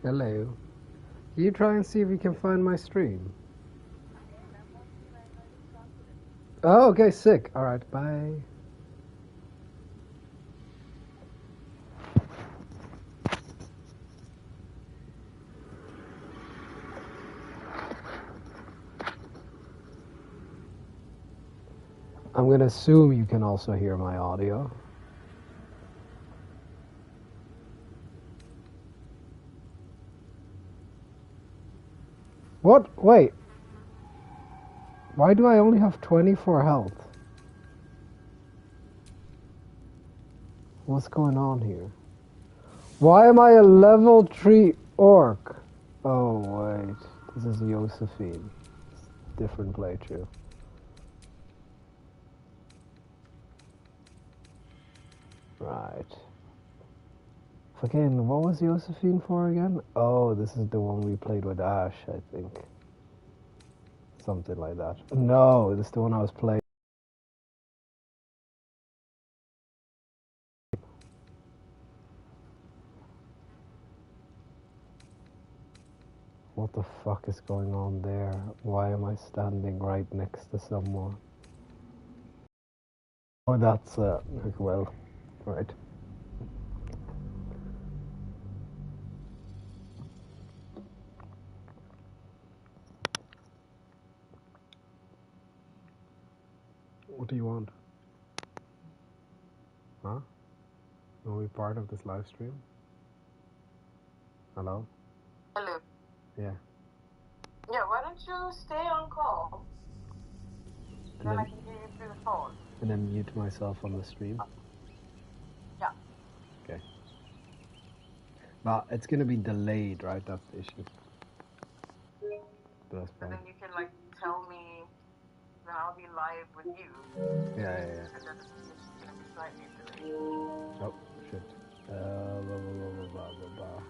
Hello. You try and see if you can find my stream. Oh, okay, sick. Alright, bye. I'm gonna assume you can also hear my audio. What? Wait. Why do I only have 24 health? What's going on here? Why am I a level 3 orc? Oh, wait. This is Josephine. Different playthrough. Right. Fucking, what was Josephine for again? Oh, this is the one we played with Ash, I think. Something like that. No, this is the one I was playing. What the fuck is going on there? Why am I standing right next to someone? Oh, that's, well, right. What do you want? Huh? Are we part of this live stream? Hello? Hello. Yeah. Yeah, why don't you stay on call? And then I can hear you through the phone. And then mute myself on the stream? Yeah. Okay. But it's gonna be delayed, right? That's the issue. That's And fine. then you can like tell me when I'll be live with you. Yeah. And then it's gonna be slightly delayed. Oh, shit. Blah, blah, blah, blah, blah, blah.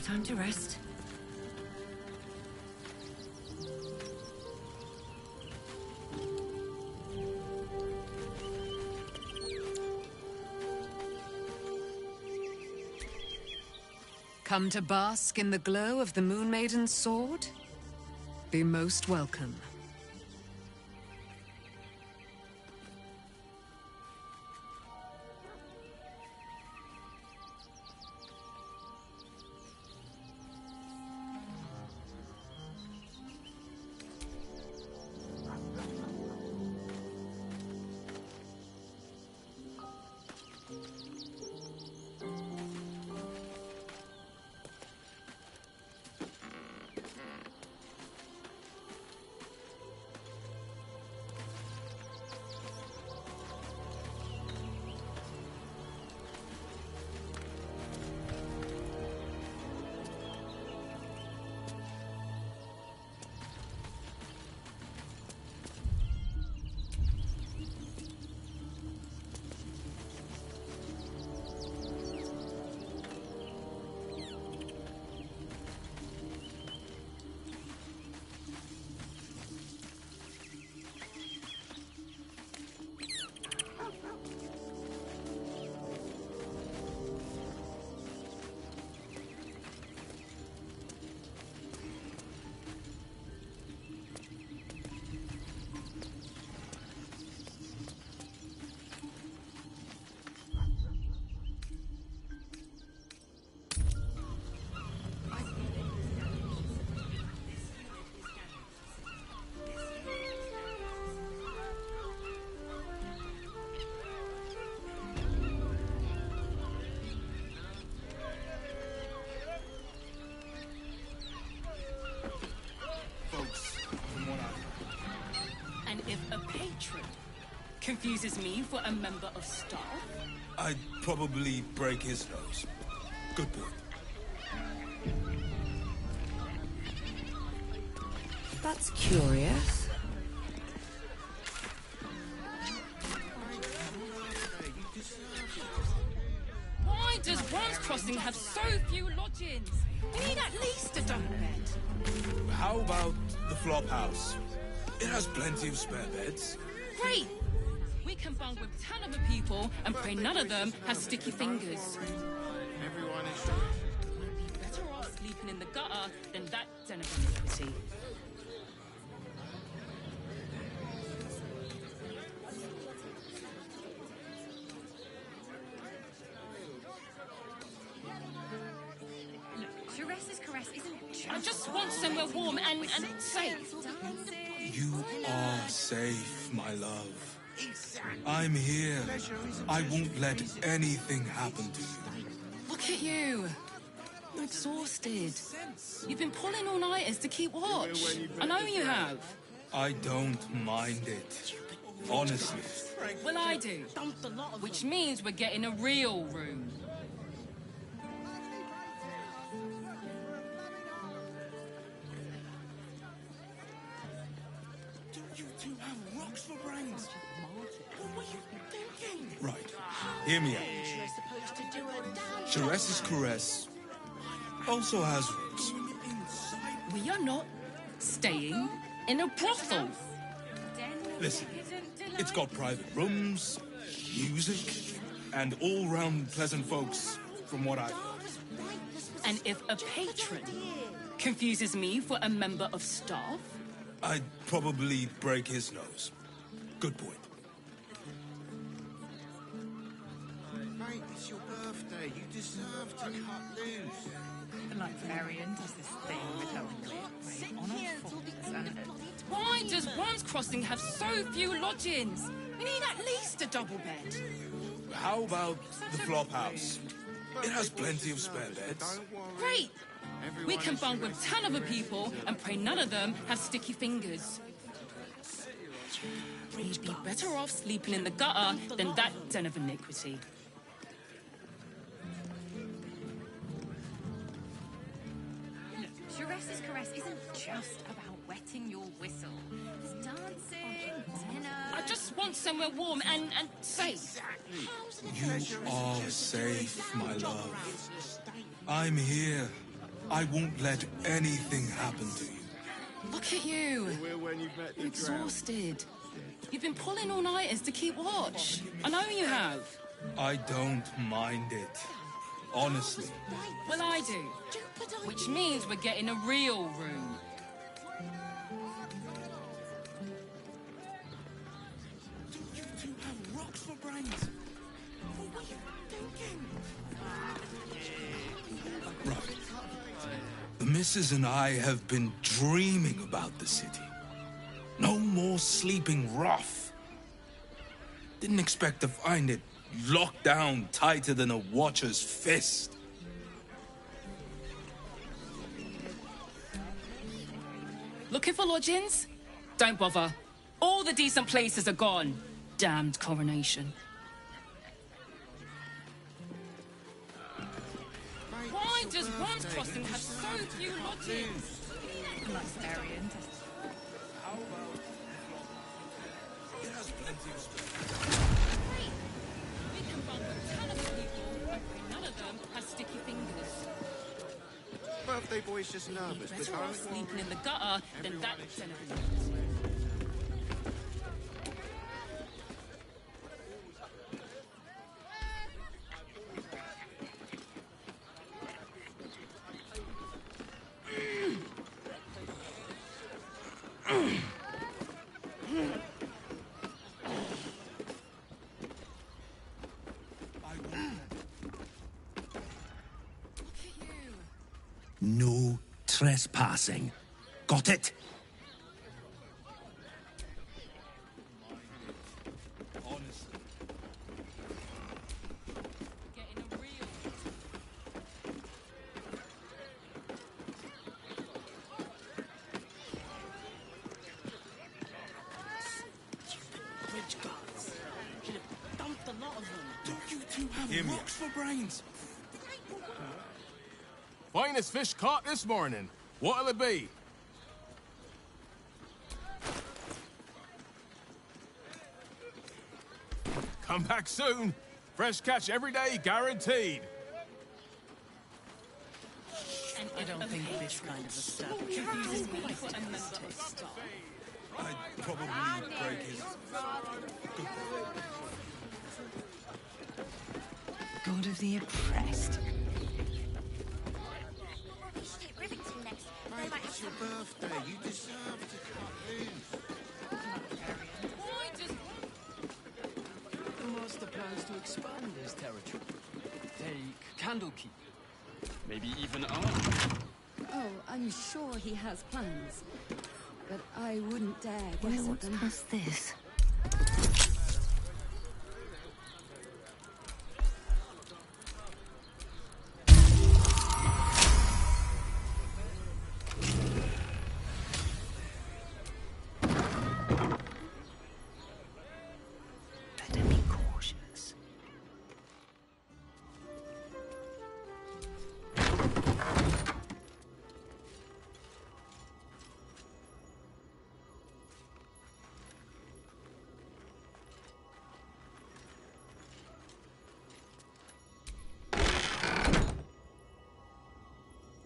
time to rest. Come to bask in the glow of the Moon Maiden's sword? Be most welcome. If a patron confuses me for a member of staff, I'd probably break his nose. Good point. That's curious. why does Worm's Crossing have so few lodgings? We need at least a double bed. How about the flop house? It has plenty of spare beds. Great! We can bunk with 10 other people and pray none of them have sticky fingers. Everyone is... We'd be better off sleeping in the gutter than that den of iniquity. Teresa's caress isn't just... I just want somewhere warm and safe. You are safe, my love. I'm here. I won't let anything happen to you. Look at you. You're exhausted. You've been pulling all-nighters to keep watch. I know you have. I don't mind it. Honestly. Well, I do. Which means we're getting a real room. You two have rocks for brains. What were you thinking? Right. Hear me out. Teresa's caress also has roots. We are not staying in a brothel. Listen, it's got private rooms, music, and all-round pleasant folks, from what I've heard. And if a patron confuses me for a member of staff, I'd probably break his nose. Good point. Mate, it's your birthday. You deserve to cut loose. The librarian does this thing with her weight on her foot and... why does Worm's Crossing have so few lodgings? We need at least a double bed. How about the flop house? It has plenty of spare beds. Great! We can bunk with 10 other people and pray none of them have sticky fingers. We'd be better off sleeping in the gutter than that den of iniquity. Teresa's caress isn't just about wetting your whistle. It's dancing, dinner... I just want somewhere warm and safe. You are safe, my love. I'm here. I won't let anything happen to you. Look at you. You're exhausted. You've been pulling all-nighters to keep watch. I know you have. I don't mind it. Honestly. Well, I do. Which means we're getting a real room. Don't you two have rocks for brains? What were you thinking? Right. The missus and I have been dreaming about the city. No more sleeping rough. Didn't expect to find it locked down tighter than a watcher's fist. Looking for lodgings? Don't bother. All the decent places are gone. Damned coronation. Why does Worms Crossing have so few lodgings? Nice area, isn't it? We can bunk a ton of people, and none of them have sticky fingers. Birthday boy's just nervous, but Better off sleeping in the gutter than that centipede. No trespassing. Got it? Honestly. Getting a real. bridge guards. Should have dumped a lot of them. Don't you two have Hear me. rocks for brains? Finest fish caught this morning. What'll it be? Come back soon. Fresh catch every day, guaranteed. I don't think this kind of establishment is quite a taste. I'd probably break his... God of the oppressed. Mate, it's your birthday. You deserve to cut loose. Why does... The master plans to expand his territory. Take Candlekeep. Maybe even Ark. Oh, I'm sure he has plans. But I wouldn't dare guess at them. What's this? Better be cautious.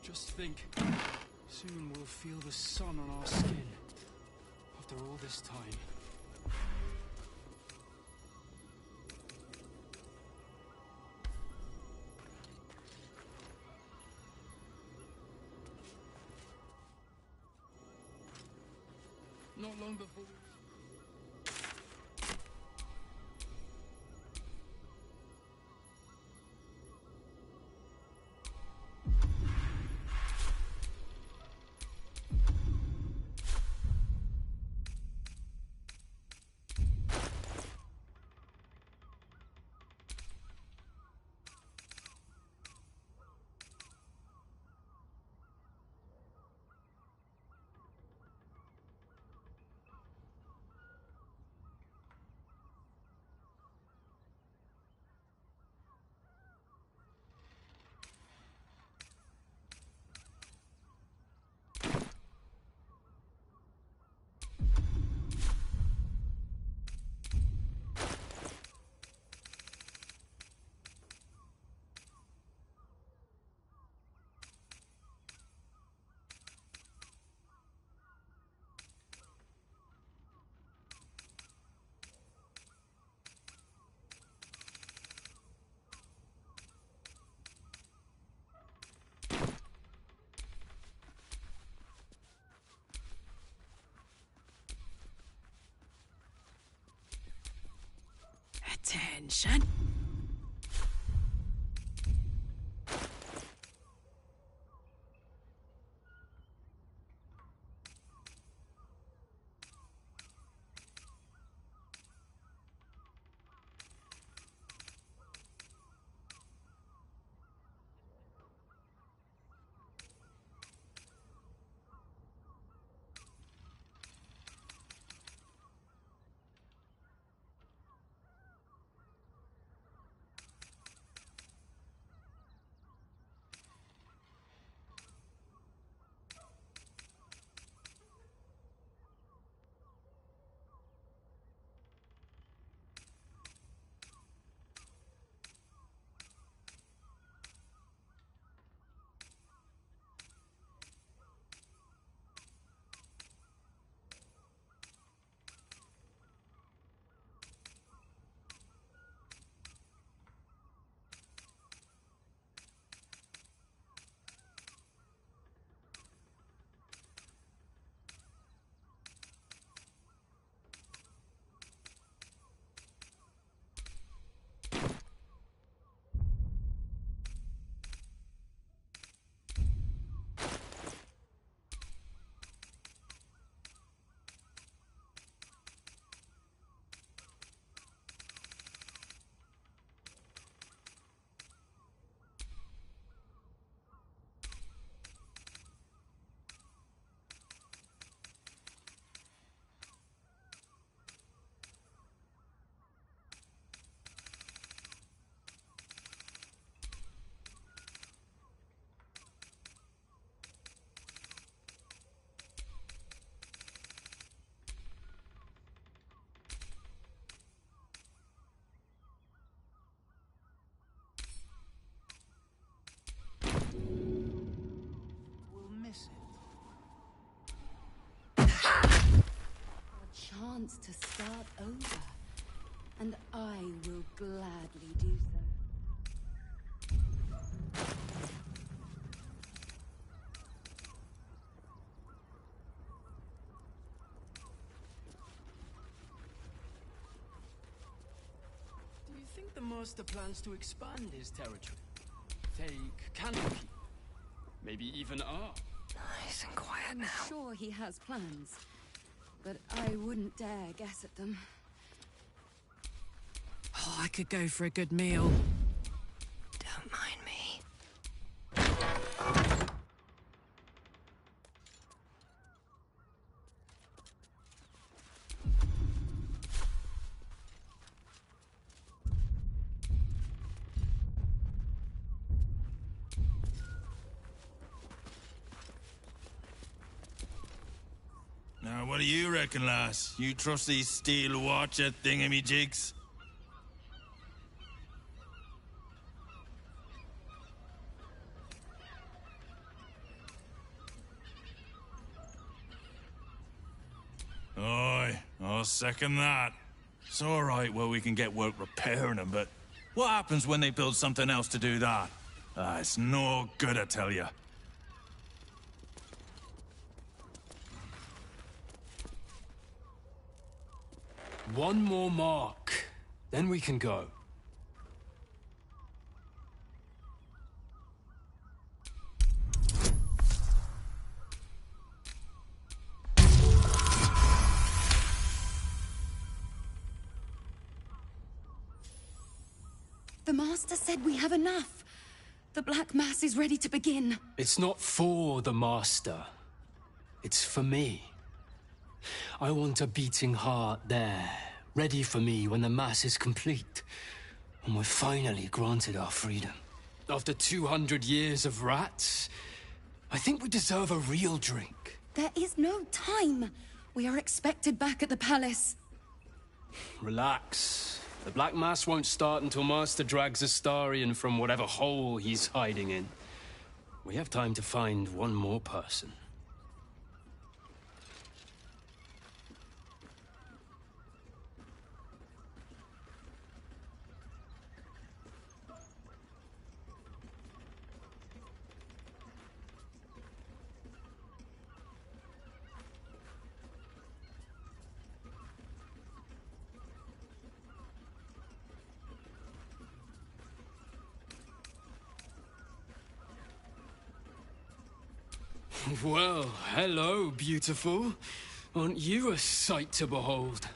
Just think, soon we'll feel the sun on our skin. After all this time. Not long before... Attention. Chance to start over, and I will gladly do so. Do you think the Master plans to expand his territory? Take Candlekeep? Maybe even Ark? Nice and quiet now. I'm sure he has plans, but I wouldn't dare guess at them. Oh, I could go for a good meal. Don't mind me. Now, what do you reckon, lass? You trust these steel watcher thingamy-jigs? Aye, I'll second that. It's all right where we can get work repairing them, but what happens when they build something else to do that? Ah, it's no good, I tell you. One more mark, then we can go. The Master said we have enough. The Black Mass is ready to begin. It's not for the Master. It's for me. I want a beating heart there, ready for me when the Mass is complete. And we're finally granted our freedom. After 200 years of rats, I think we deserve a real drink. There is no time. We are expected back at the palace. Relax. The Black Mass won't start until Master drags Astarion from whatever hole he's hiding in. We have time to find one more person. Well, hello, beautiful. Aren't you a sight to behold?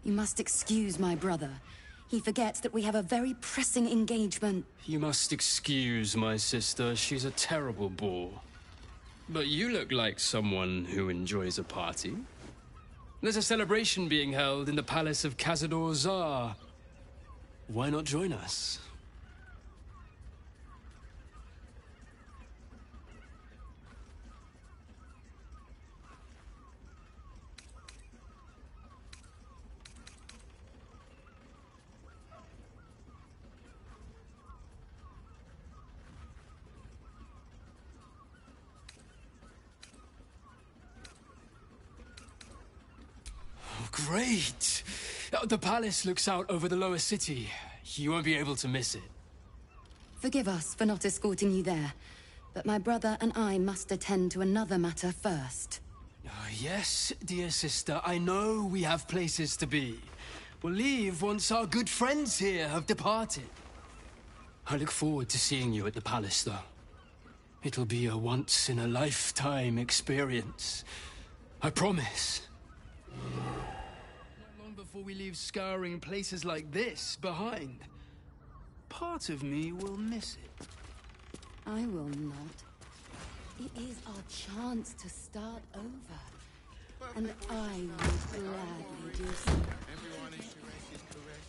You must excuse my brother. He forgets that we have a very pressing engagement. You must excuse my sister. She's a terrible bore. But you look like someone who enjoys a party. There's a celebration being held in the palace of Cazador Zar. Why not join us? Great! The palace looks out over the lower city. You won't be able to miss it. Forgive us for not escorting you there, but my brother and I must attend to another matter first. Yes, dear sister, I know we have places to be. We'll leave once our good friends here have departed. I look forward to seeing you at the palace, though. It'll be a once-in-a-lifetime experience. I promise. Not long before we leave scouring places like this behind, part of me will miss it. I will not. It is our chance to start over. And I will gladly do so. Everyone in Sharesh's caress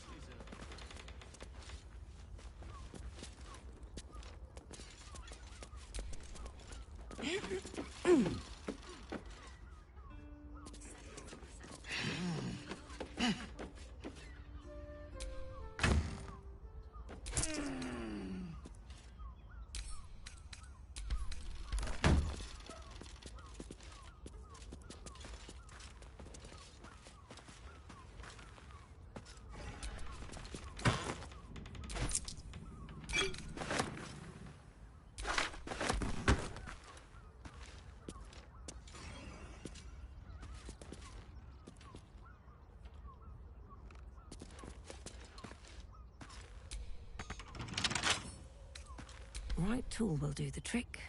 Right tool will do the trick.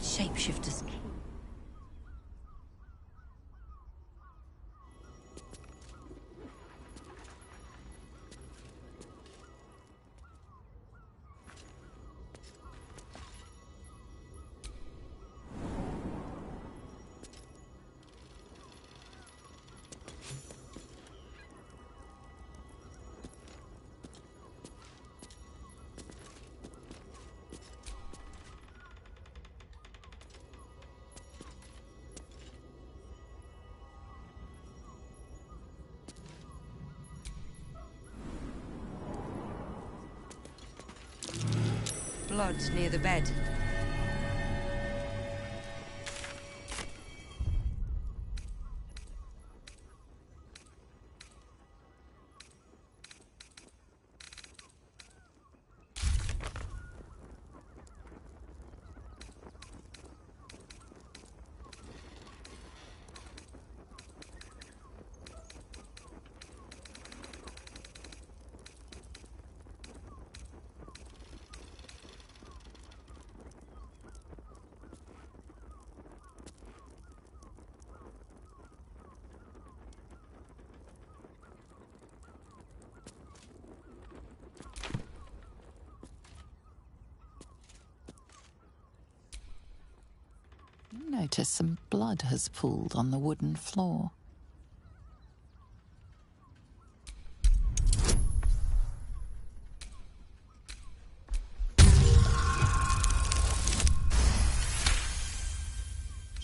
Shapeshifters. Blood near the bed. notice some blood has pooled on the wooden floor.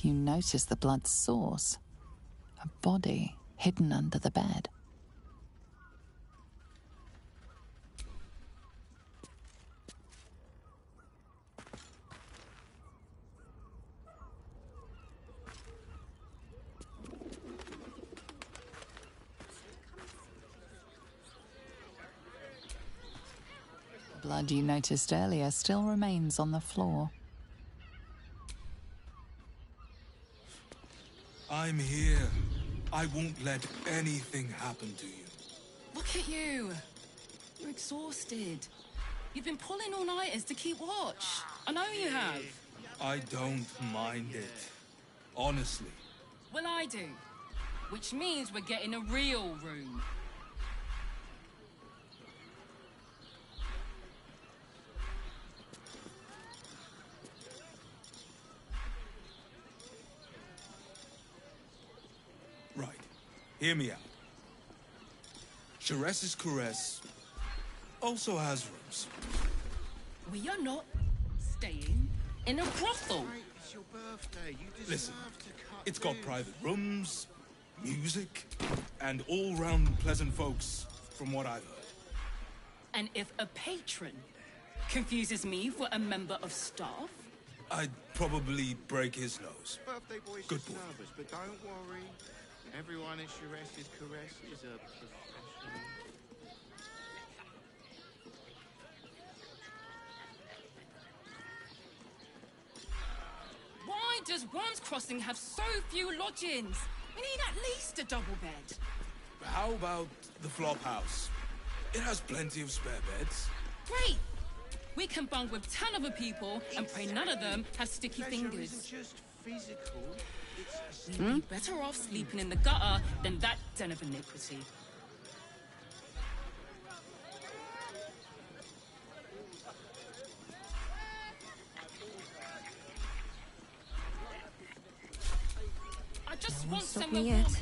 You notice the blood's source. A body hidden under the bed. Blood you noticed earlier still remains on the floor. I'm here. I won't let anything happen to you. Look at you. You're exhausted. You've been pulling all-nighters to keep watch. I know you have. I don't mind it. Honestly. Well, I do. Which means we're getting a real room. Right. Hear me out. Sharess's Caress also has rooms. We are not staying in a brothel. It's your birthday. You deserve Listen, to cut it's got loose. private rooms, music, and all-round pleasant folks, from what I've heard. And if a patron confuses me for a member of staff, I'd probably break his nose. Birthday boy's Good just boy. nervous, but don't worry. Everyone in Sharess's Caress is a professional. why does Worm's Crossing have so few lodgings? We need at least a double bed. How about the flop house? It has plenty of spare beds. Great! We can bunk with 10 other people and pray none of them have sticky Pleasure fingers. isn't just physical. It's We'd be better off sleeping in the gutter than that den of iniquity. I just want Stop somewhere me warm. yet.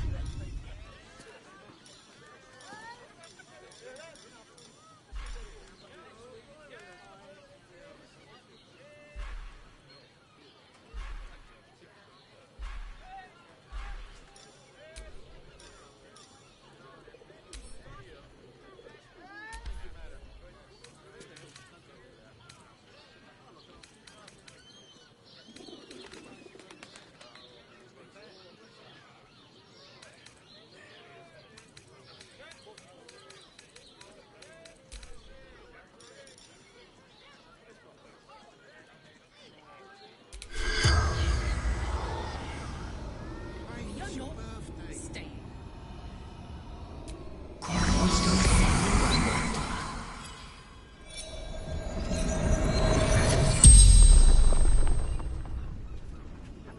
You're not staying.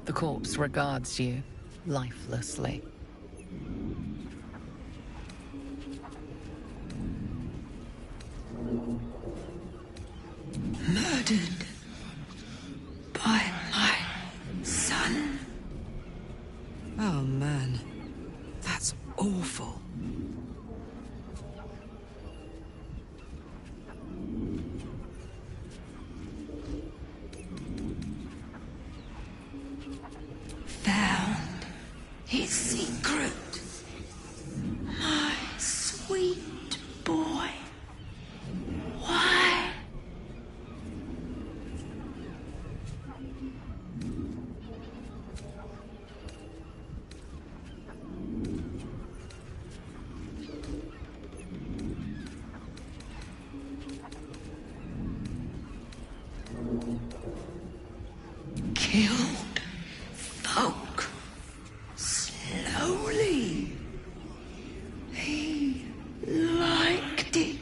The corpse regards you lifelessly. Murdered by my son. Oh man, that's awful. Found his secret. My sweet boy. Why? Killed folk slowly. He liked it.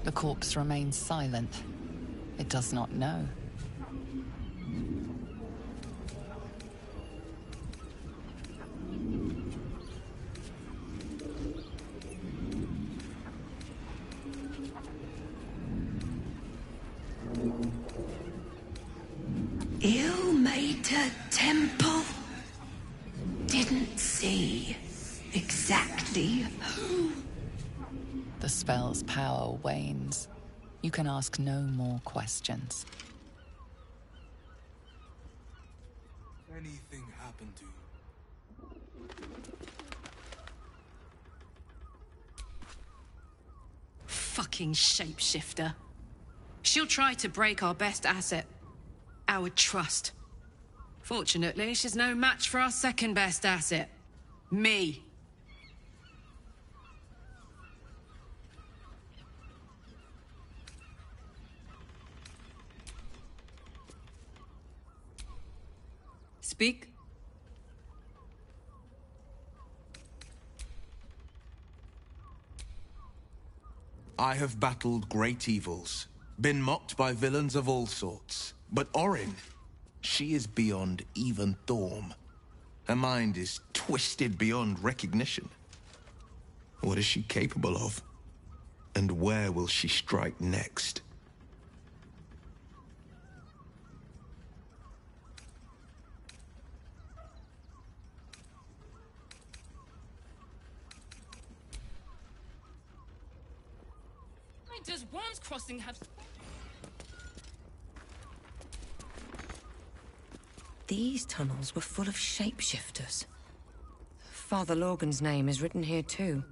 The corpse remains silent. It does not know. Ill-mater temple. Didn't see exactly who. The spell's power wanes. You can ask no more questions. Anything happened to you? Fucking shapeshifter. She'll try to break our best asset. Our trust. Fortunately, she's no match for our second best asset. Me. Speak. I have battled great evils, been mocked by villains of all sorts. But Orin, she is beyond even Thorm. Her mind is twisted beyond recognition. What is she capable of? And where will she strike next? Why does Worm's Crossing have... These tunnels were full of shapeshifters. Father Logan's name is written here too.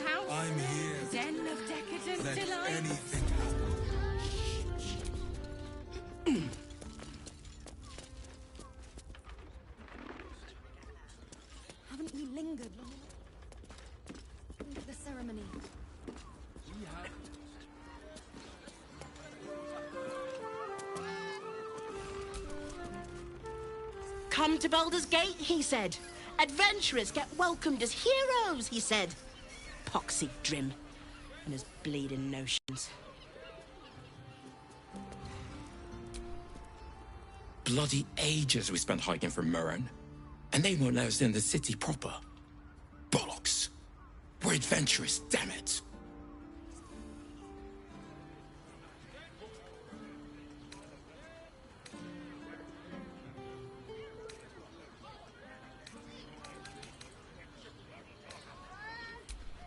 house. I'm here. Den of decadent Let delight. anything Haven't you lingered long enough? Look at the ceremony. Come to Baldur's Gate, he said. Adventurers get welcomed as heroes, he said. Poxy Drim and his bleeding notions. Bloody ages we spent hiking from Murren, and they won't let us in the city proper. Bollocks. We're adventurous, damn it.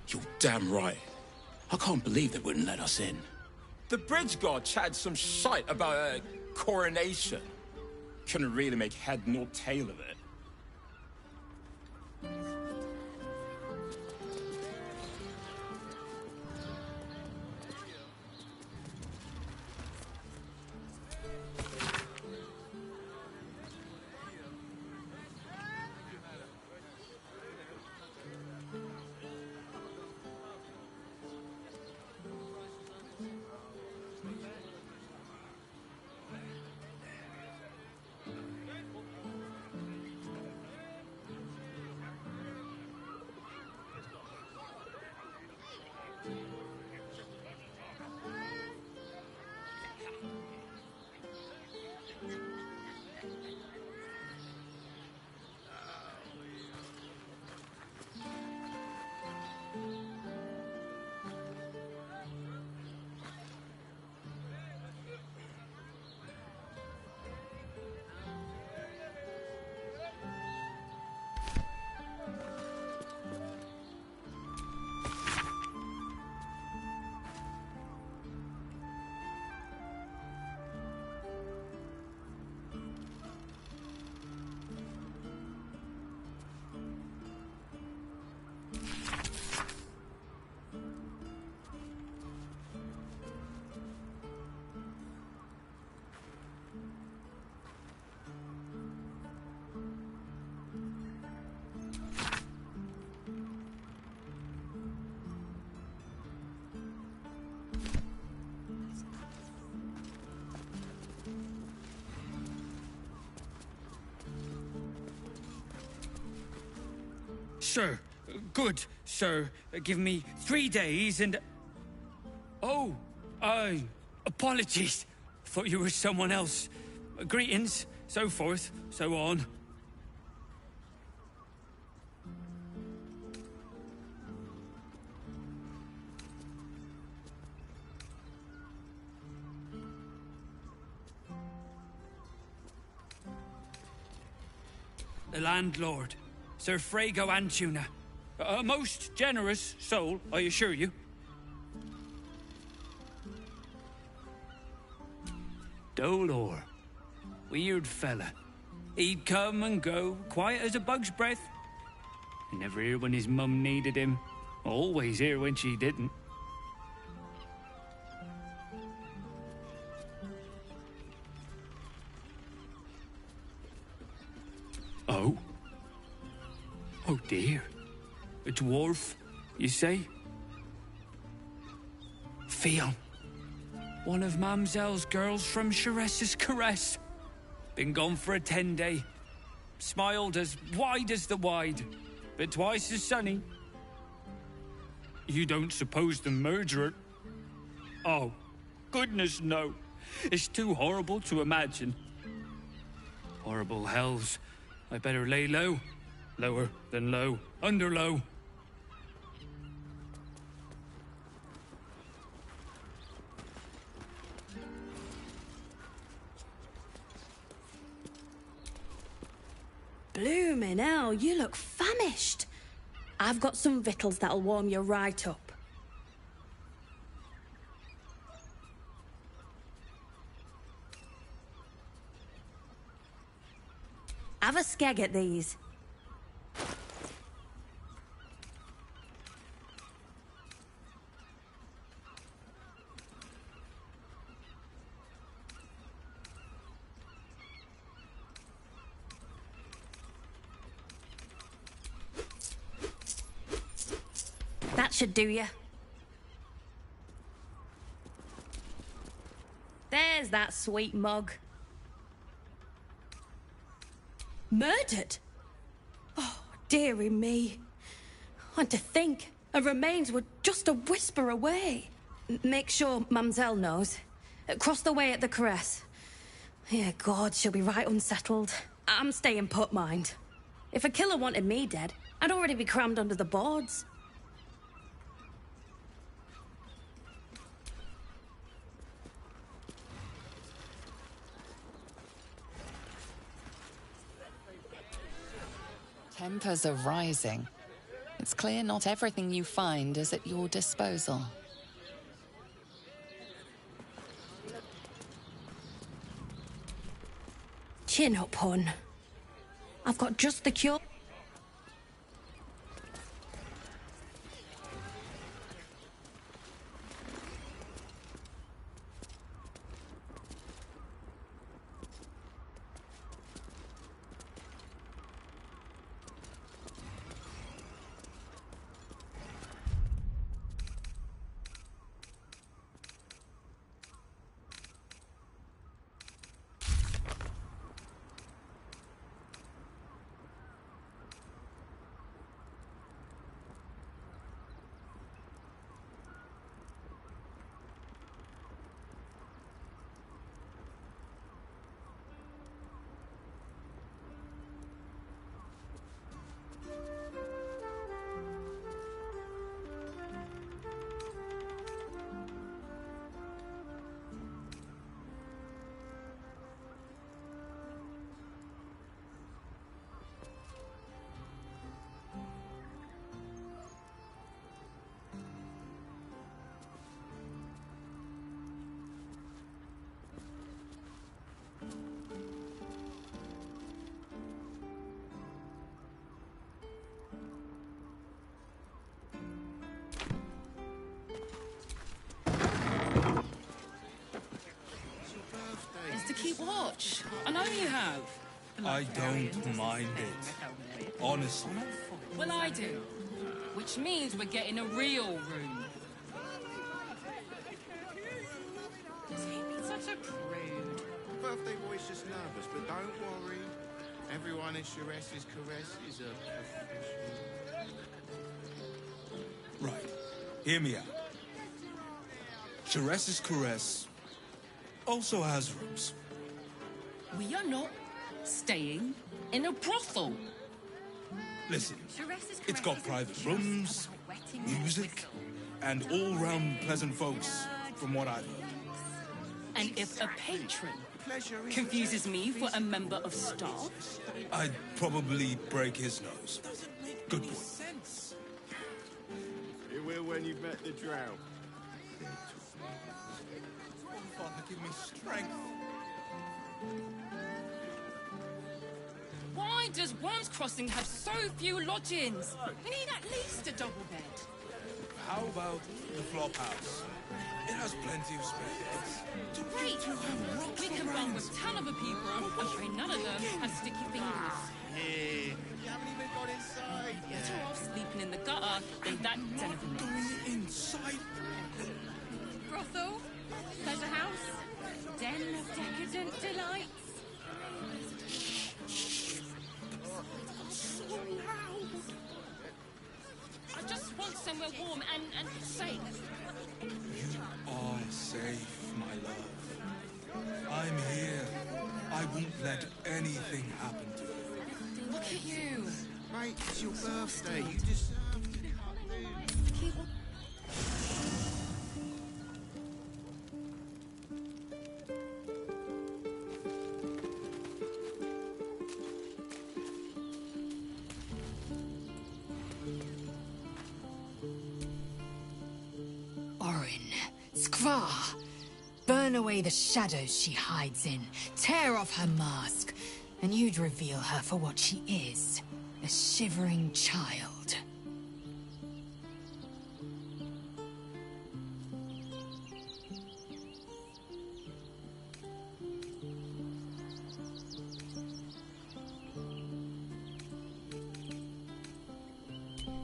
You're damn right. I can't believe they wouldn't let us in. The bridge guard chatted some shite about a coronation. Couldn't really make head nor tail of it. Sir, good, sir. Give me 3 days and... Oh, apologies. Thought you were someone else. Greetings, so forth, so on. The landlord, Sir Frago Antuna. A most generous soul, I assure you. Dolor. Weird fella. He'd come and go, quiet as a bug's breath. Never here when his mum needed him. Always here when she didn't. Oh? Oh dear. A dwarf, you say? Fion. One of Mamselle's girls from Sharess's Caress. Been gone for a 10-day. Smiled as wide as the wide, but twice as sunny. You don't suppose the murderer... Oh, goodness no. It's too horrible to imagine. Horrible hells. I better lay low. Lower than low. Under low. Bloomin' hell, you look famished. I've got some victuals that'll warm you right up. Have a skeg at these. should do you. There's that sweet mug. Murdered? Oh, dearie me. And to think her remains were just a whisper away. Make sure Mamselle knows. Across the way at the caress. Yeah, God, she'll be right unsettled. I'm staying put, mind. If a killer wanted me dead, I'd already be crammed under the boards. Tempers are rising. It's clear not everything you find is at your disposal. Chin up, hun. I've got just the cure. Is to keep watch. I know you have. I don't mind it. Honestly. Well, I do. Which means we're getting a real room. Such a prude. Birthday boy's just nervous, but don't worry. Everyone in Sharess's caress is a professional. Right. Hear me out. Sharess's caress also has rooms. We are not staying in a brothel. Listen, it's got private rooms, music, and all-round pleasant folks, from what I've heard. And if a patron confuses me for a member of staff, I'd probably break his nose. Good boy. You will when you've met the drought. Father, give me strength. why does Worm's Crossing have so few lodgings? We need at least a double bed. How about the flop house? It has plenty of space. Great! We can run with 10 other people and pray none of them have sticky fingers. Yeah. You haven't even got inside yet. Better off sleeping in the gutter than that den of a Going inside? brothel, pleasure house, den of decadent delights. So loud. I just want somewhere warm and safe. You are safe, my love. I'm here. I won't let anything happen to you. Look at you. Mate, it's your birthday. You deserve it. Keep Skra! Burn away the shadows she hides in. Tear off her mask. And you'd reveal her for what she is. A shivering child.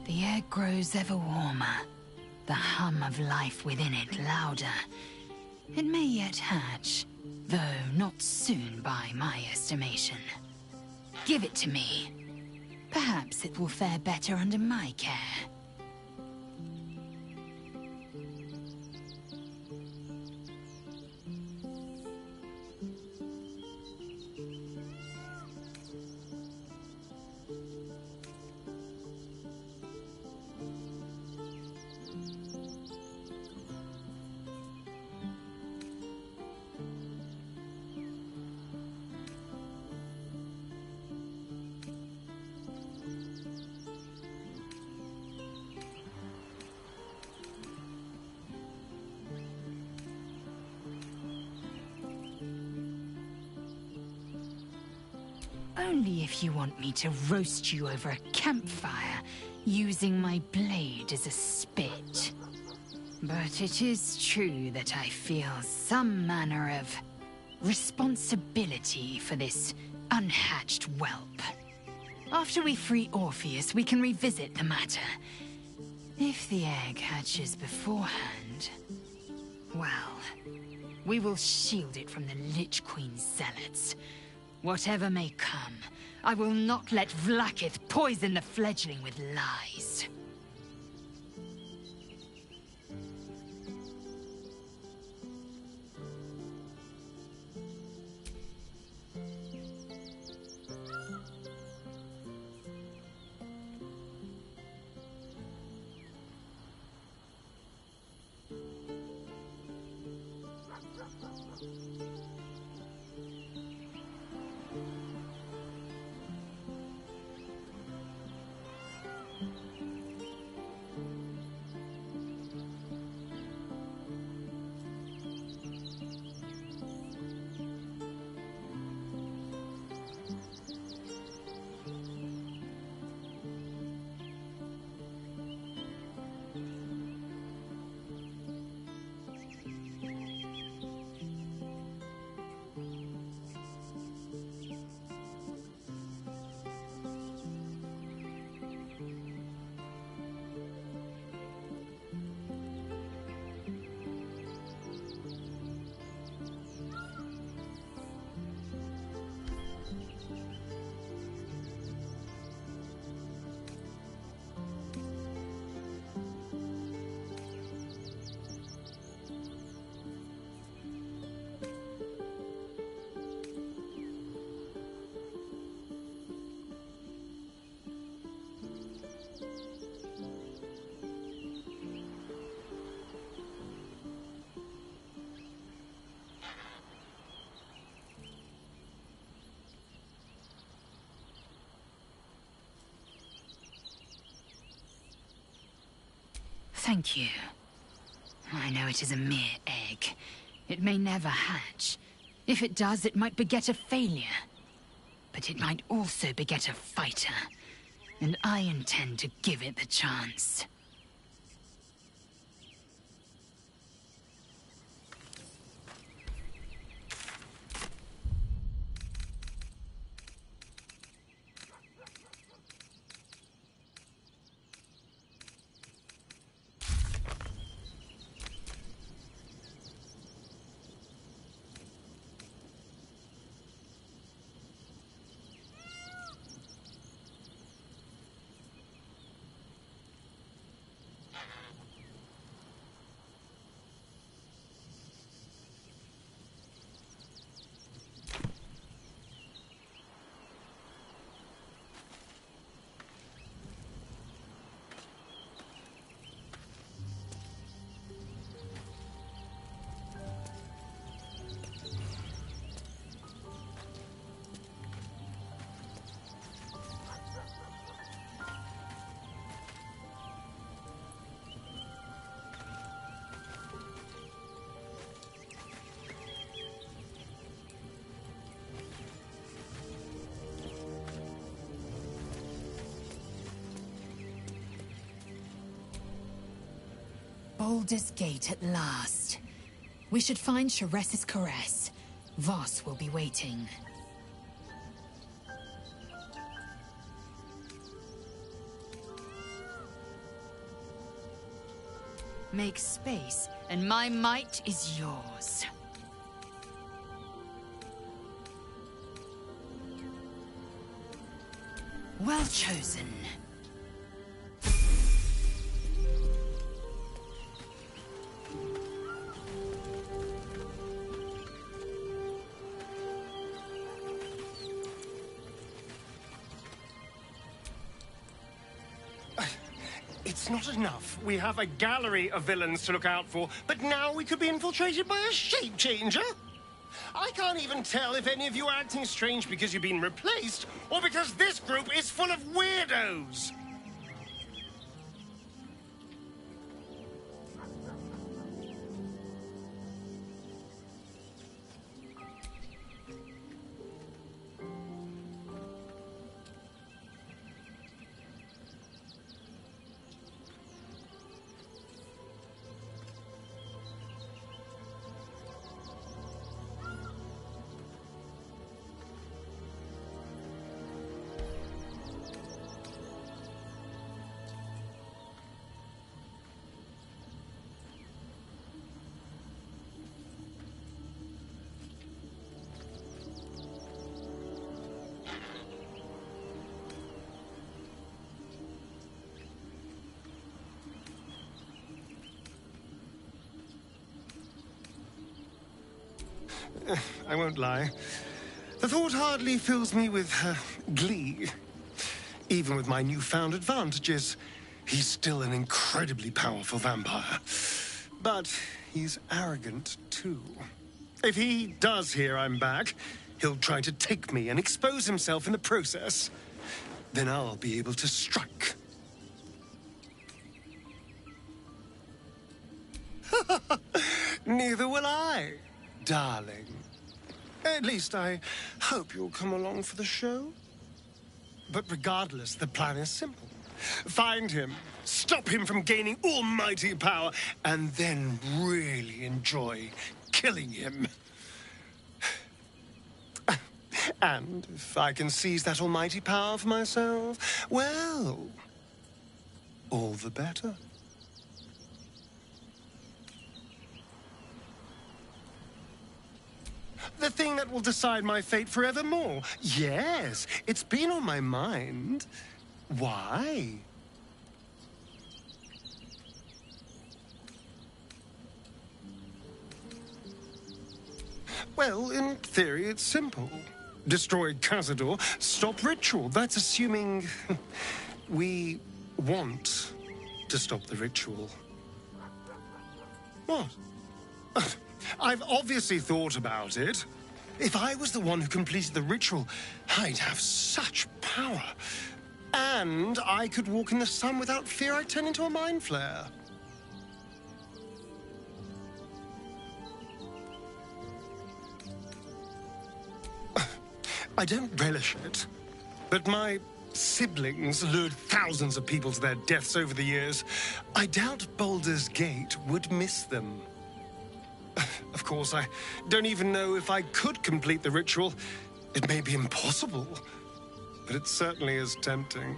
The air grows ever warmer. the hum of life within it louder. It may yet hatch, though not soon by my estimation. Give it to me. Perhaps it will fare better under my care. Only if you want me to roast you over a campfire, using my blade as a spit. But it is true that I feel some manner of responsibility for this unhatched whelp. After we free Orpheus, we can revisit the matter. If the egg hatches beforehand, well, we will shield it from the Lich Queen's zealots. Whatever may come, I will not let Vlaakith poison the fledgling with lies. Thank you. I know it is a mere egg. It may never hatch. If it does, it might beget a failure. But it might also beget a fighter. And I intend to give it the chance. Baldur's Gate at last. We should find Sharess's caress. Voss will be waiting. Make space, and my might is yours. Well chosen. It's not enough. We have a gallery of villains to look out for, but now we could be infiltrated by a shape changer? I can't even tell if any of you are acting strange because you've been replaced, or because this group is full of weirdos. I won't lie. The thought hardly fills me with glee. Even with my newfound advantages, he's still an incredibly powerful vampire. But he's arrogant, too. If he does hear I'm back, he'll try to take me and expose himself in the process. Then I'll be able to strike. Neither will I, darling. At least I hope you'll come along for the show. But regardless, the plan is simple. Find him, stop him from gaining almighty power, and then really enjoy killing him. And if I can seize that almighty power for myself, well, all the better. The thing that will decide my fate forevermore. Yes, it's been on my mind. Why? Well, in theory, it's simple. Destroy Cazador, stop ritual. That's assuming we want to stop the ritual. What? I've obviously thought about it. If I was the one who completed the ritual, I'd have such power. And I could walk in the sun without fear I'd turn into a mind flare. I don't relish it, but my siblings lured thousands of people to their deaths over the years. I doubt Baldur's Gate would miss them. Of course, I don't even know if I could complete the ritual. It may be impossible, but it certainly is tempting.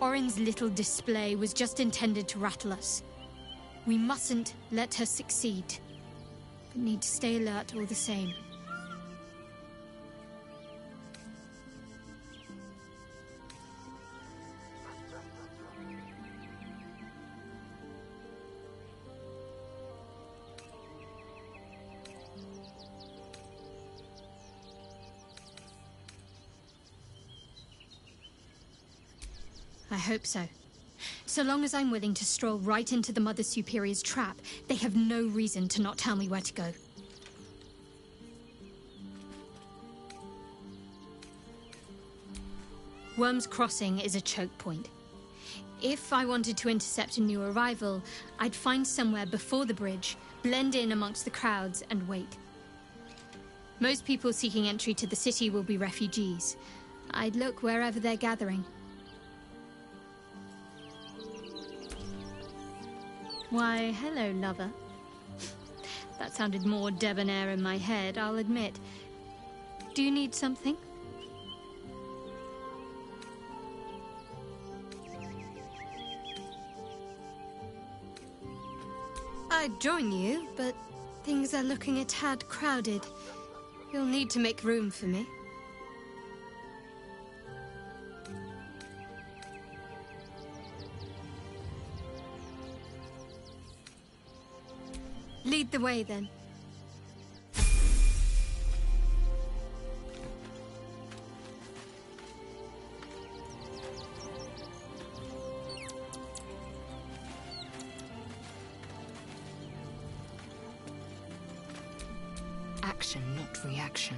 Orin's little display was just intended to rattle us. We mustn't let her succeed, but need to stay alert all the same. I hope so. So long as I'm willing to stroll right into the Mother Superior's trap, they have no reason to not tell me where to go. Worm's Crossing is a choke point. If I wanted to intercept a new arrival, I'd find somewhere before the bridge, blend in amongst the crowds, and wait. Most people seeking entry to the city will be refugees. I'd look wherever they're gathering. Why, hello, lover. That sounded more debonair in my head, I'll admit. Do you need something? I'd join you, but things are looking a tad crowded. You'll need to make room for me. Lead the way, then. Action, not reaction.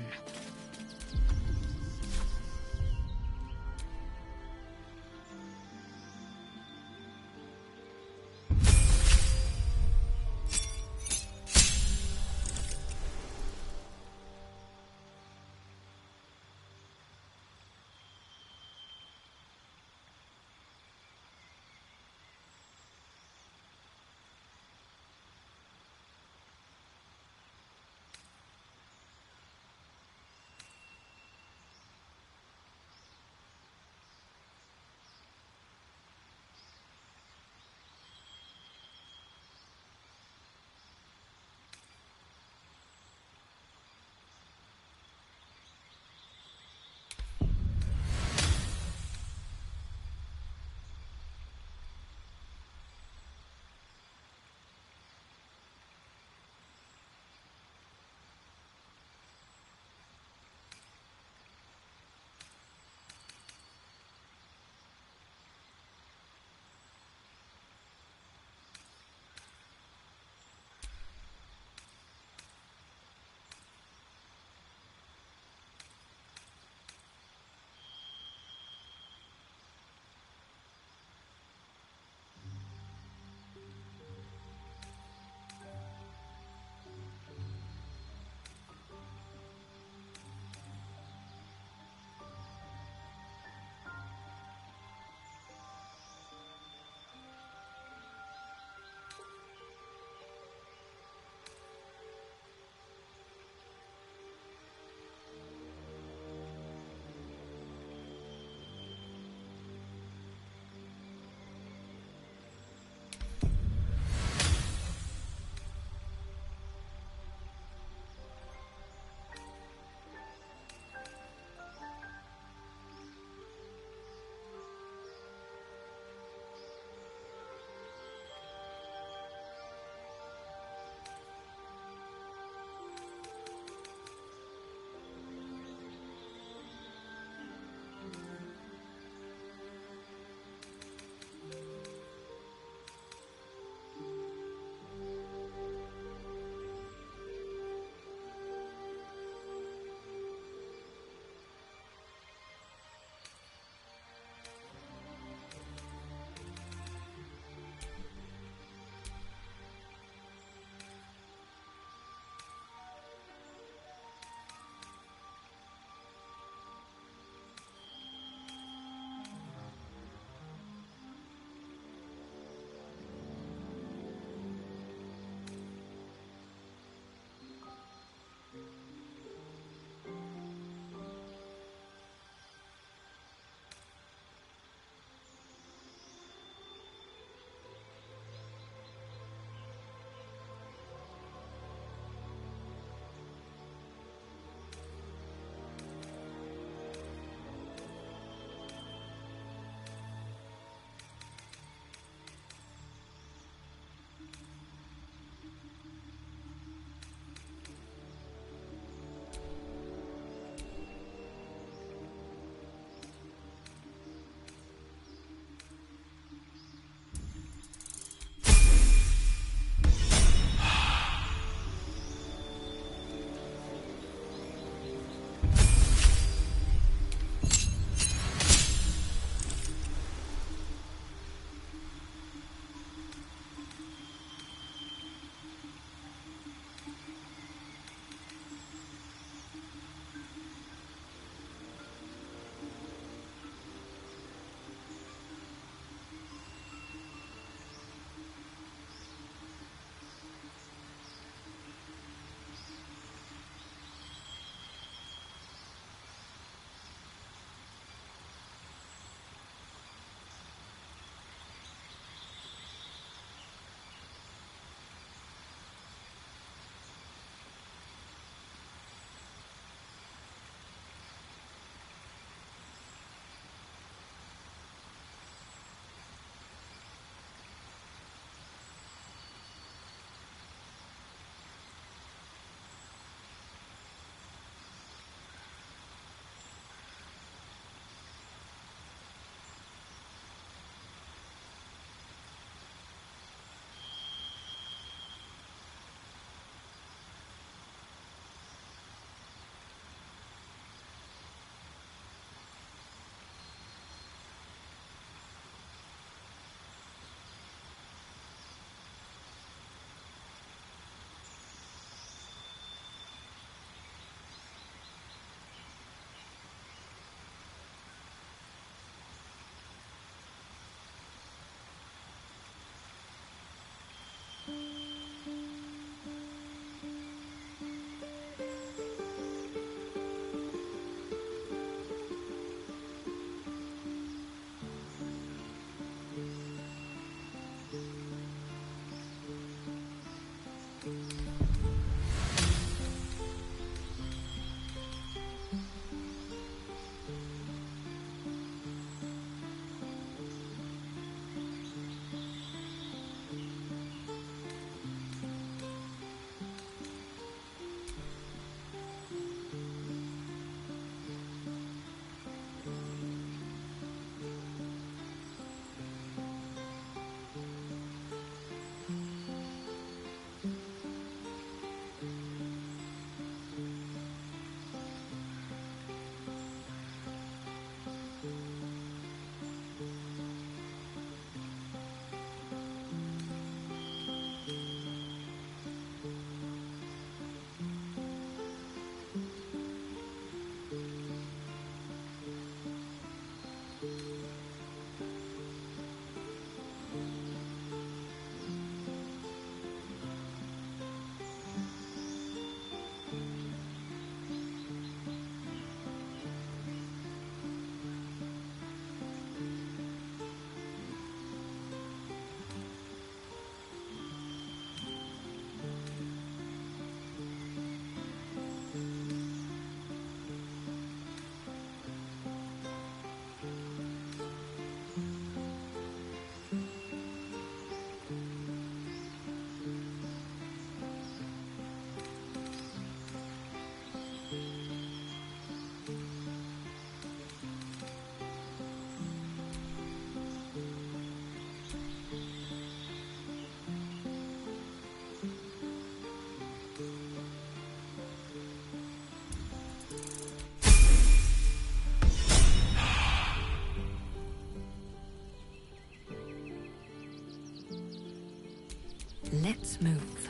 Let's move.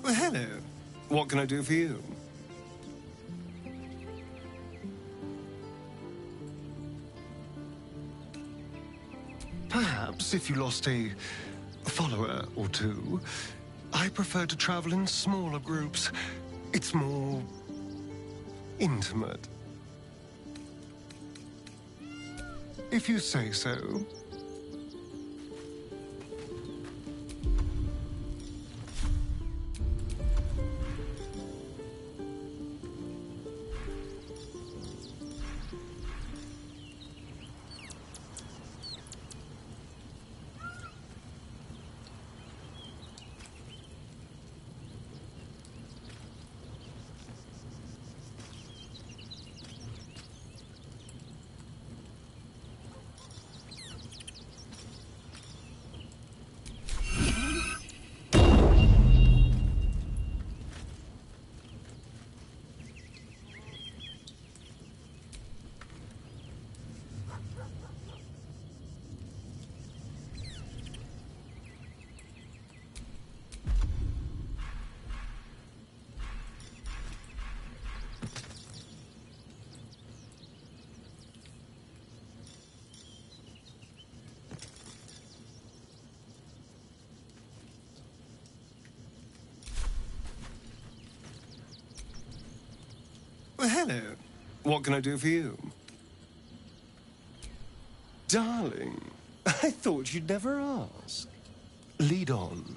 Well, hello. What can I do for you? Perhaps if you lost a follower or two, I prefer to travel in smaller groups. It's more intimate. If you say so. Well, hello. What can I do for you? Darling, I thought you'd never ask. Lead on.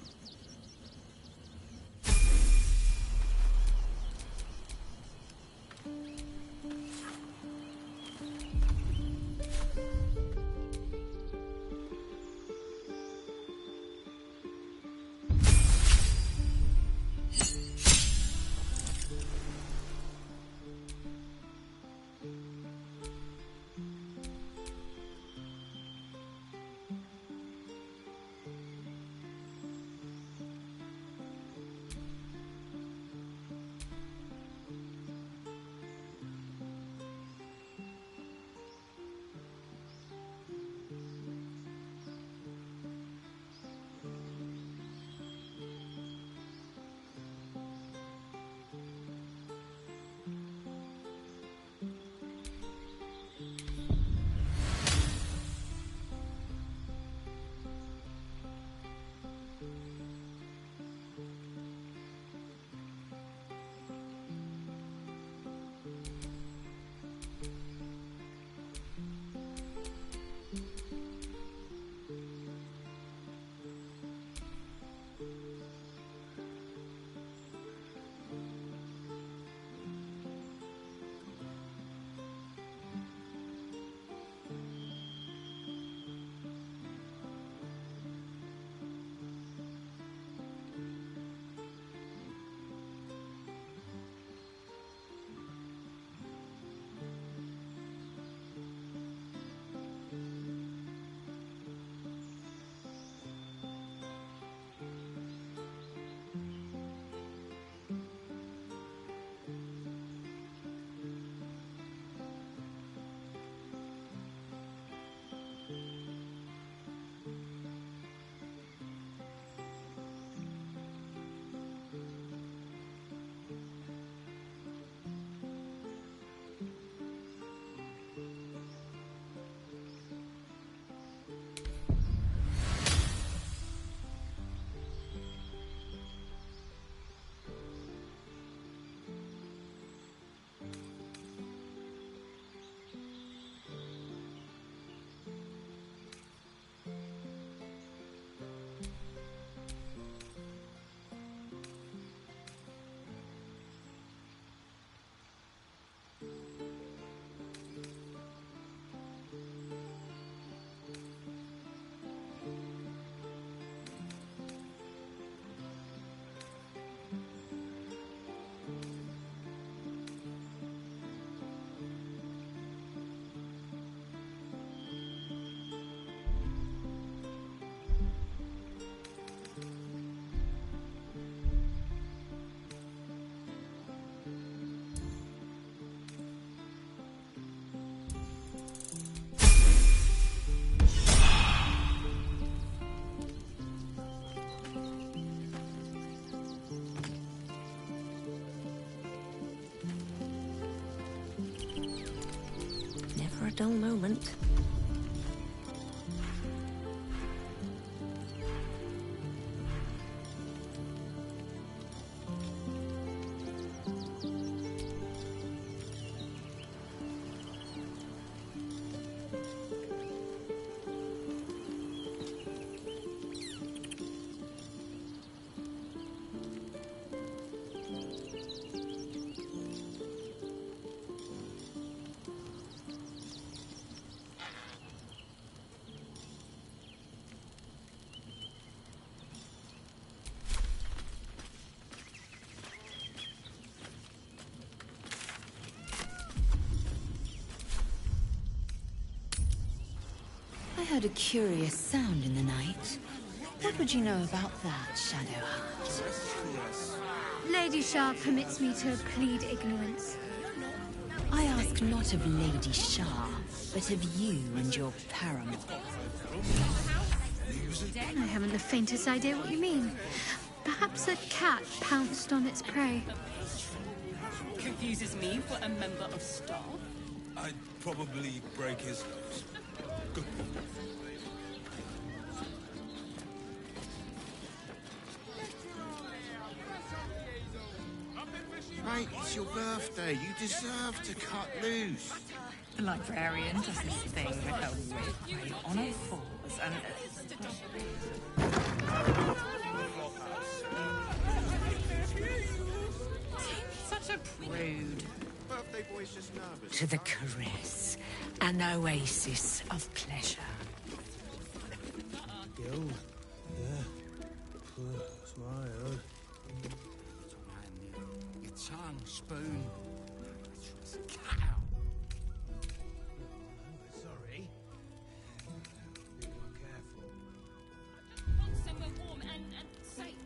a dull moment. I heard a curious sound in the night. What would you know about that, Shadowheart? Lady Shah permits me to plead ignorance. I ask not of Lady Shah, but of you and your paramour. I haven't the faintest idea what you mean. Perhaps a cat pounced on its prey. Confuses me for a member of staff. I'd probably break his nose. Good. Mate, it's your birthday. You deserve to cut loose. The librarian does this thing with her wig, right on all fours, and such a prude. Birthday boy's just nervous. To the caress, an oasis of pleasure. Yo, yeah, smile. Your tongue, spoon. Sorry. Be more careful. Want somewhere warm and safe.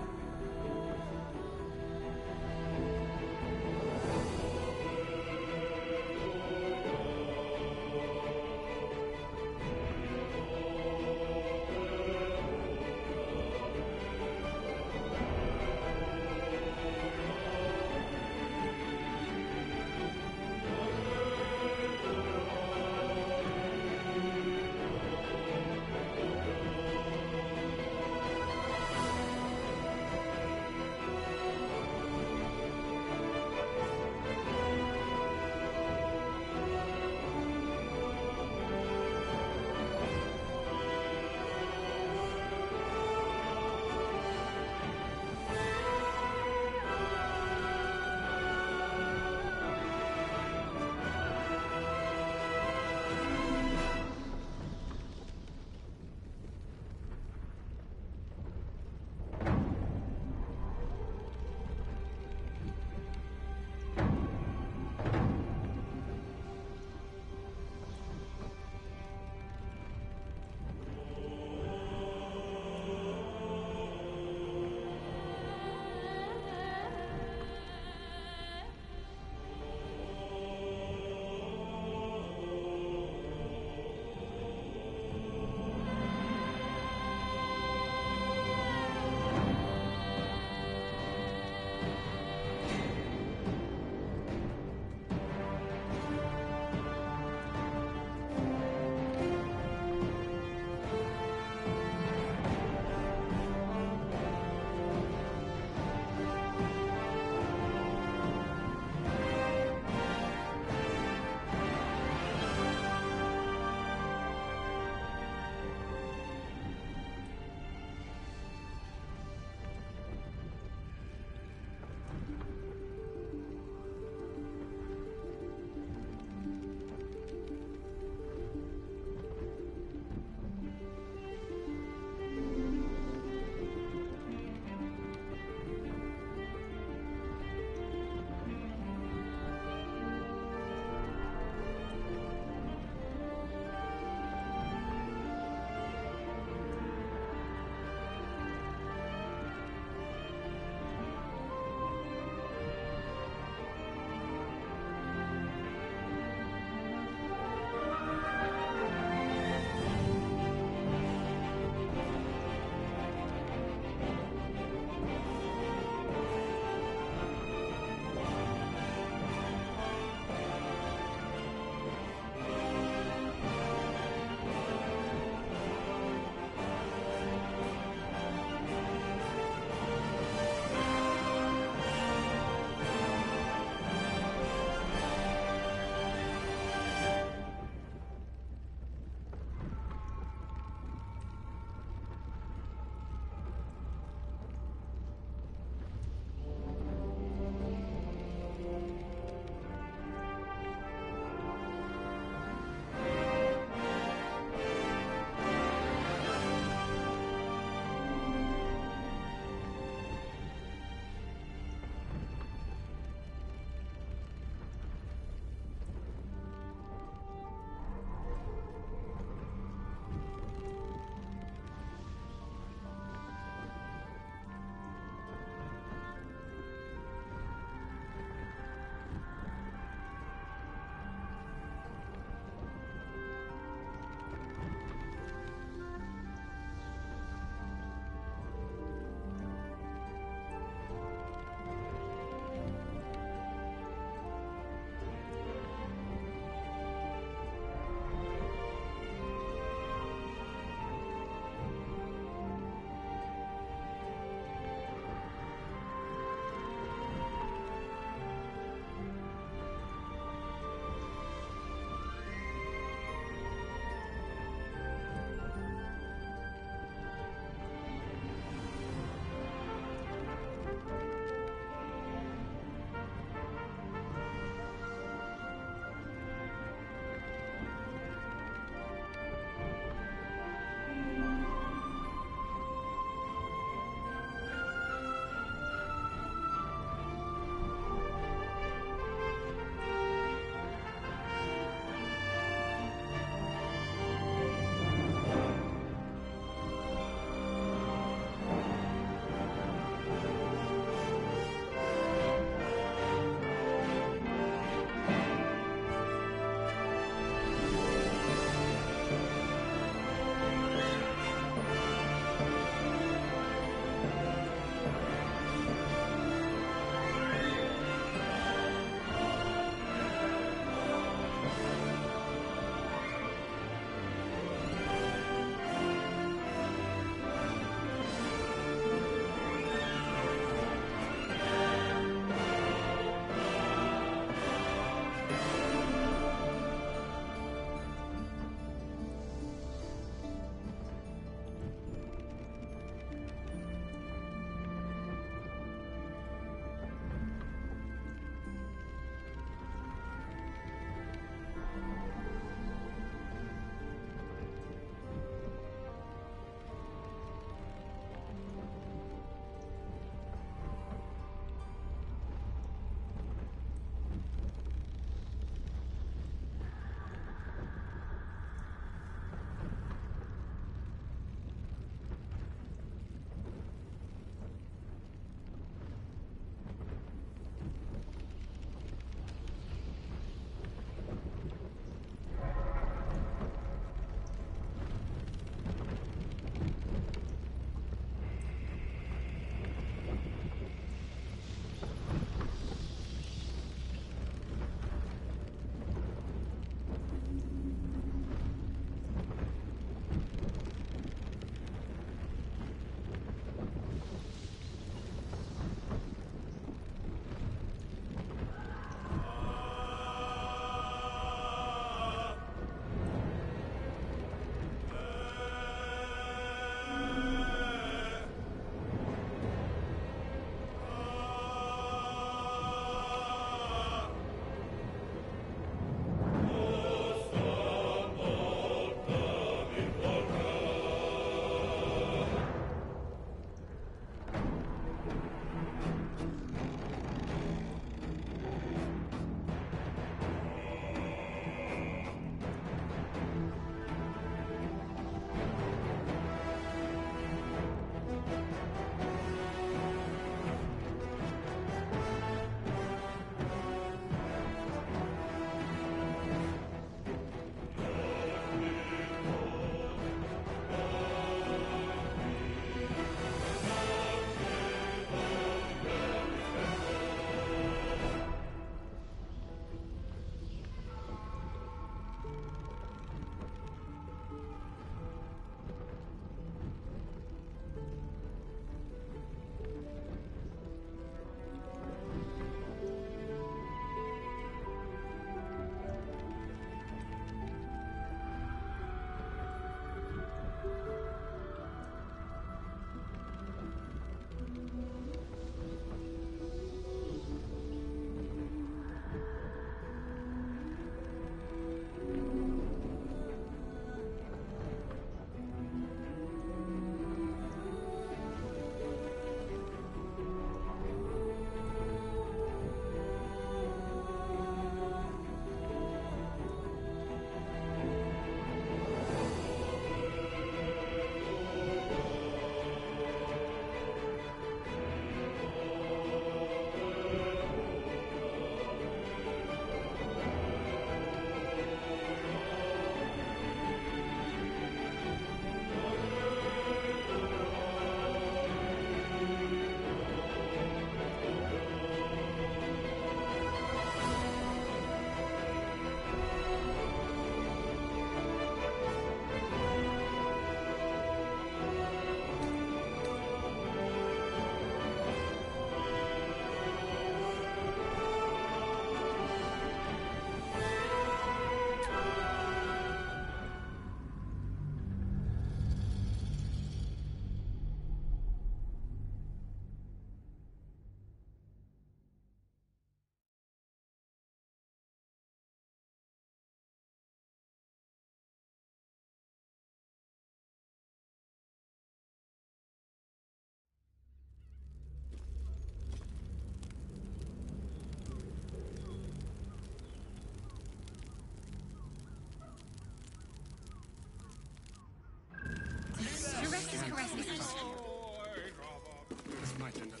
This might end up.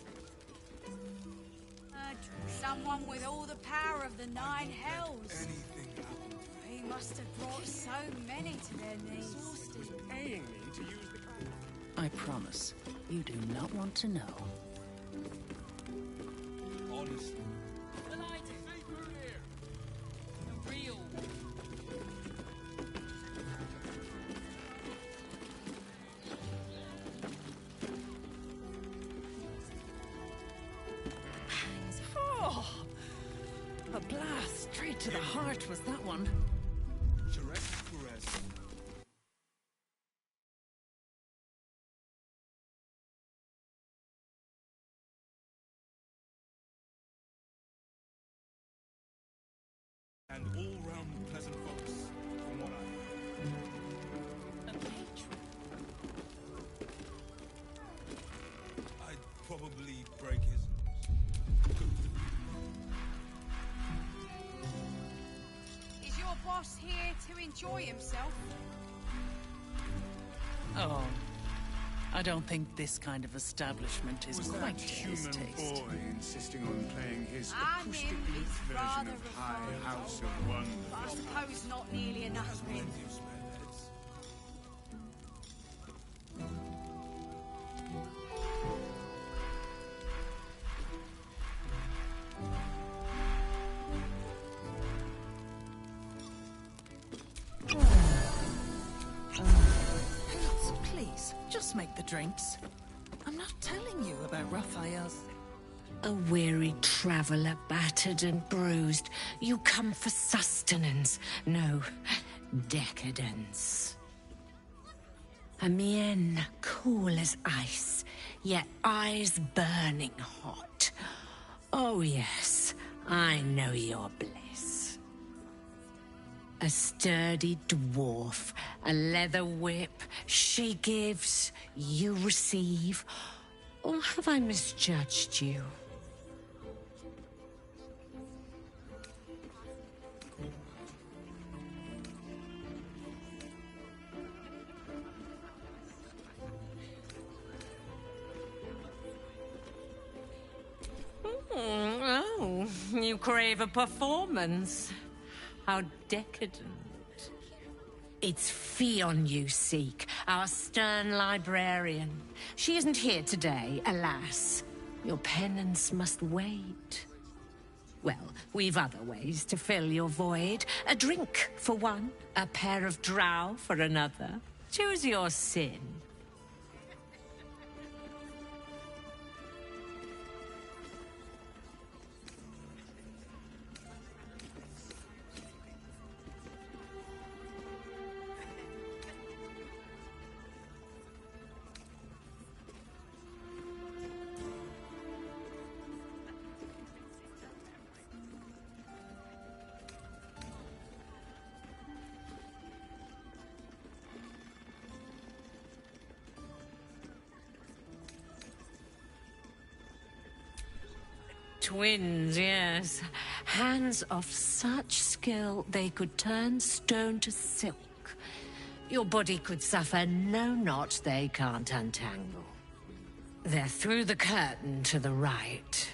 Someone with all the power of the nine hells. He must have brought so many to their knees. Paying me to use the car. I promise, you do not want to know. Honestly. The light is through here. The real. Oh, a blast straight to the heart was that one. Jerez's caress. And all-round pleasant folks, from what I heard. I'd probably break his nose. Is your boss here to enjoy himself? Oh, I don't think this kind of establishment is Was quite that to his human taste. boy insisting on playing his I'm acoustic him, lute it's version rather of High refined. House of Wonder? But I suppose not nearly enough for him. Please, just make the drinks. I'm not telling you about Raphael's. A weary traveller, battered and bruised. You come for sustenance, no decadence. A mien cool as ice, yet eyes burning hot. Oh yes, I know your bliss. A sturdy dwarf, a leather whip, she gives, you receive. Or have I misjudged you? Oh, you crave a performance. How decadent. It's Fionn you seek, our stern librarian. She isn't here today, alas. Your penance must wait. Well, we've other ways to fill your void. A drink for one, a pair of drow for another. Choose your sin. Twins, yes. Hands of such skill they could turn stone to silk. Your body could suffer no knot they can't untangle. They're through the curtain to the right.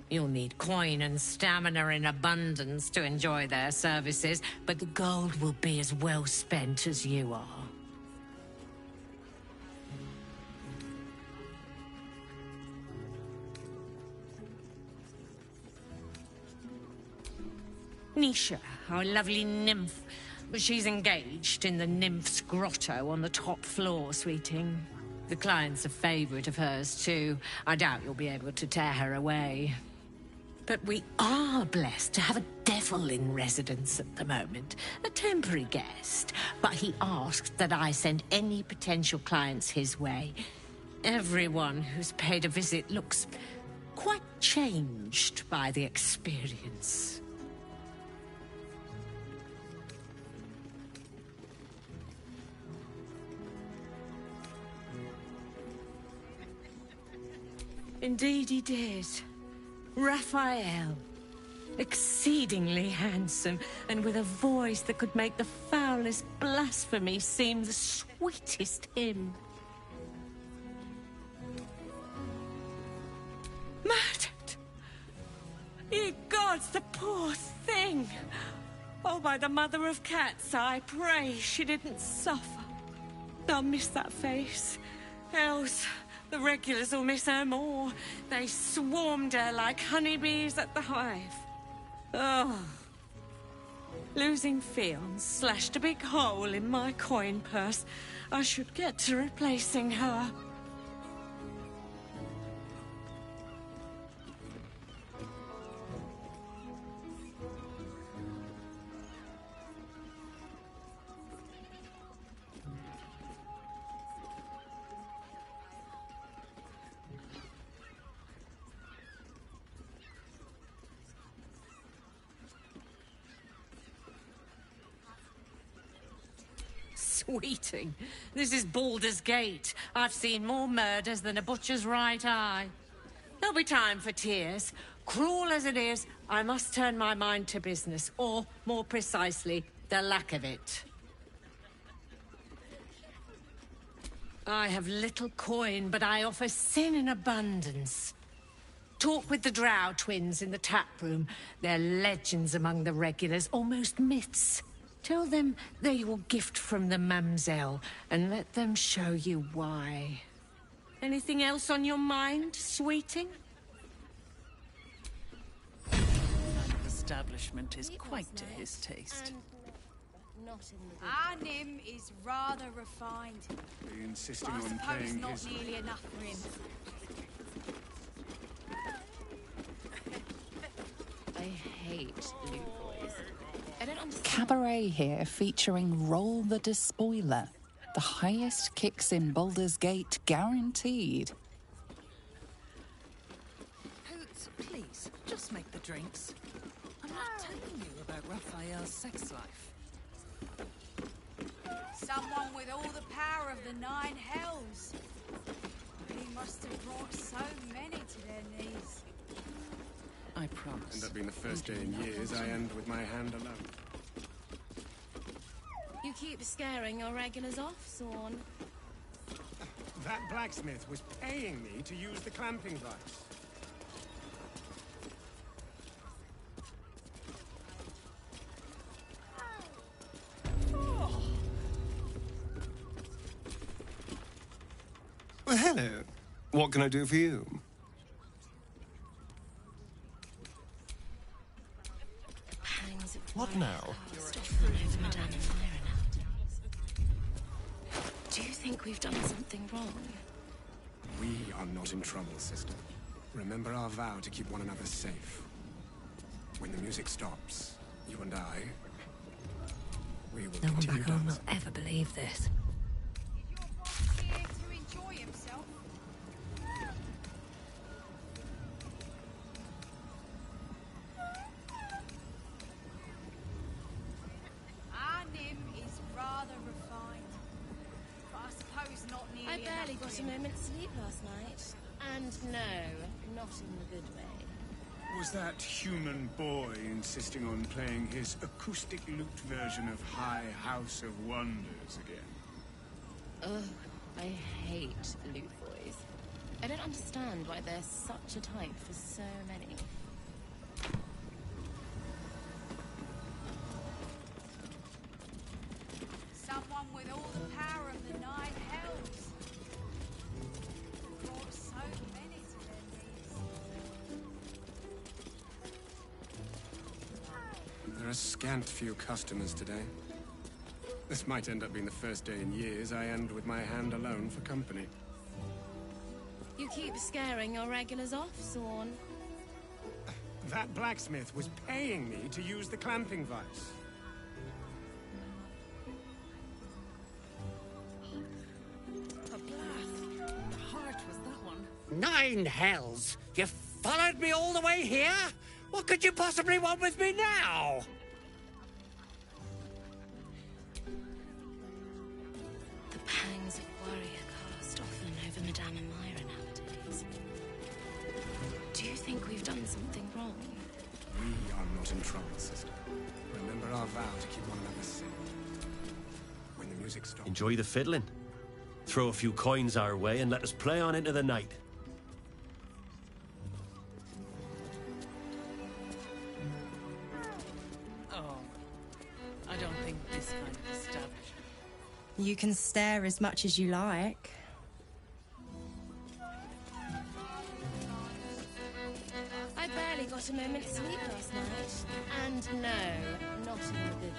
You'll need coin and stamina in abundance to enjoy their services, but the gold will be as well spent as you are. Nisha, our lovely nymph. She's engaged in the nymph's grotto on the top floor, sweeting. The client's a favorite of hers, too. I doubt you'll be able to tear her away. But we are blessed to have a devil in residence at the moment. A temporary guest. But he asked that I send any potential clients his way. Everyone who's paid a visit looks quite changed by the experience. Indeed he did. Raphael. Exceedingly handsome, and with a voice that could make the foulest blasphemy seem the sweetest hymn. Ye gods, the poor thing! Oh, by the mother of cats, I pray she didn't suffer. I'll miss that face. Else, the regulars will miss her more. They swarmed her like honeybees at the hive. Oh. Losing Fionn slashed a big hole in my coin purse. I should get to replacing her. Sweeting. This is Baldur's Gate. I've seen more murders than a butcher's right eye. There'll be time for tears. Cruel as it is, I must turn my mind to business, or, more precisely, the lack of it. I have little coin, but I offer sin in abundance. Talk with the Drow twins in the tap room. They're legends among the regulars, almost myths. Tell them they're your gift from the mamselle, and let them show you why. Anything else on your mind, sweeting? Establishment is quite to his taste. Our Nim is rather refined. Are you insisting But I on suppose playing not his... nearly enough for him. I hate Luke boys. I don't understand. Cabaret here featuring Roll the Despoiler. The highest kicks in Baldur's Gate guaranteed. Hoots, please, just make the drinks. I'm not telling you about Raphael's sex life. Someone with all the power of the Nine Hells. He must have brought so many to their knees. I promise. And that being the first day in years, I end with my hand alone. You keep scaring your regulars off, Sworn. That blacksmith was paying me to use the clamping vice. Well, hello. What can I do for you? What now? Do you think we've done something wrong? We are not in trouble, sister. Remember our vow to keep one another safe. When the music stops, you and I, we will No one continue back home dancing. will ever believe this. Here to enjoy himself. Our Nim is rather refined. But I suppose not nearly I barely enough got for a him. moment's sleep last night. And no, not in the good way. Was that human boy insisting on playing his acoustic lute version of High House of Wonders again? Ugh, I hate loot boys. I don't understand why they're such a type for so many. Someone with all the power of the Nine Hells. Brought so many to their knees. There are scant few customers today. This might end up being the first day in years I end with my hand alone for company. You keep scaring your regulars off, Sworn. That blacksmith was paying me to use the clamping vice. A blast. The heart was that one. 9 hells! You followed me all the way here? What could you possibly want with me now? The pangs of warrior cast often over Madame Amira nowadays. Do you think we've done something wrong? We are not in trouble, sister. Remember our vow to keep one another safe. When the music stops... Enjoy the fiddling. Throw a few coins our way and let us play on into the night. You can stare as much as you like. I barely got a moment's sleep last night. And no, not in a good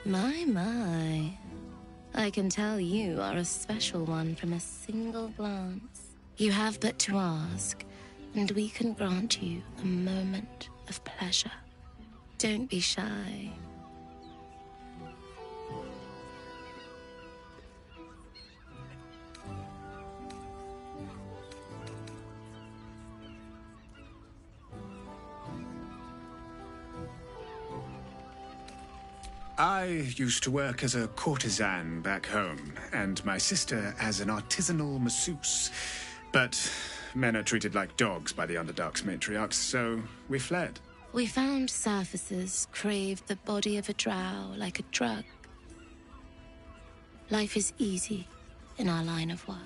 way. My. I can tell you are a special one from a single glance. You have but to ask, and we can grant you a moment of pleasure. Don't be shy. I used to work as a courtesan back home, and my sister as an artisanal masseuse. But men are treated like dogs by the Underdark's matriarchs, so we fled. We found surfaces craved the body of a drow like a drug. Life is easy in our line of work.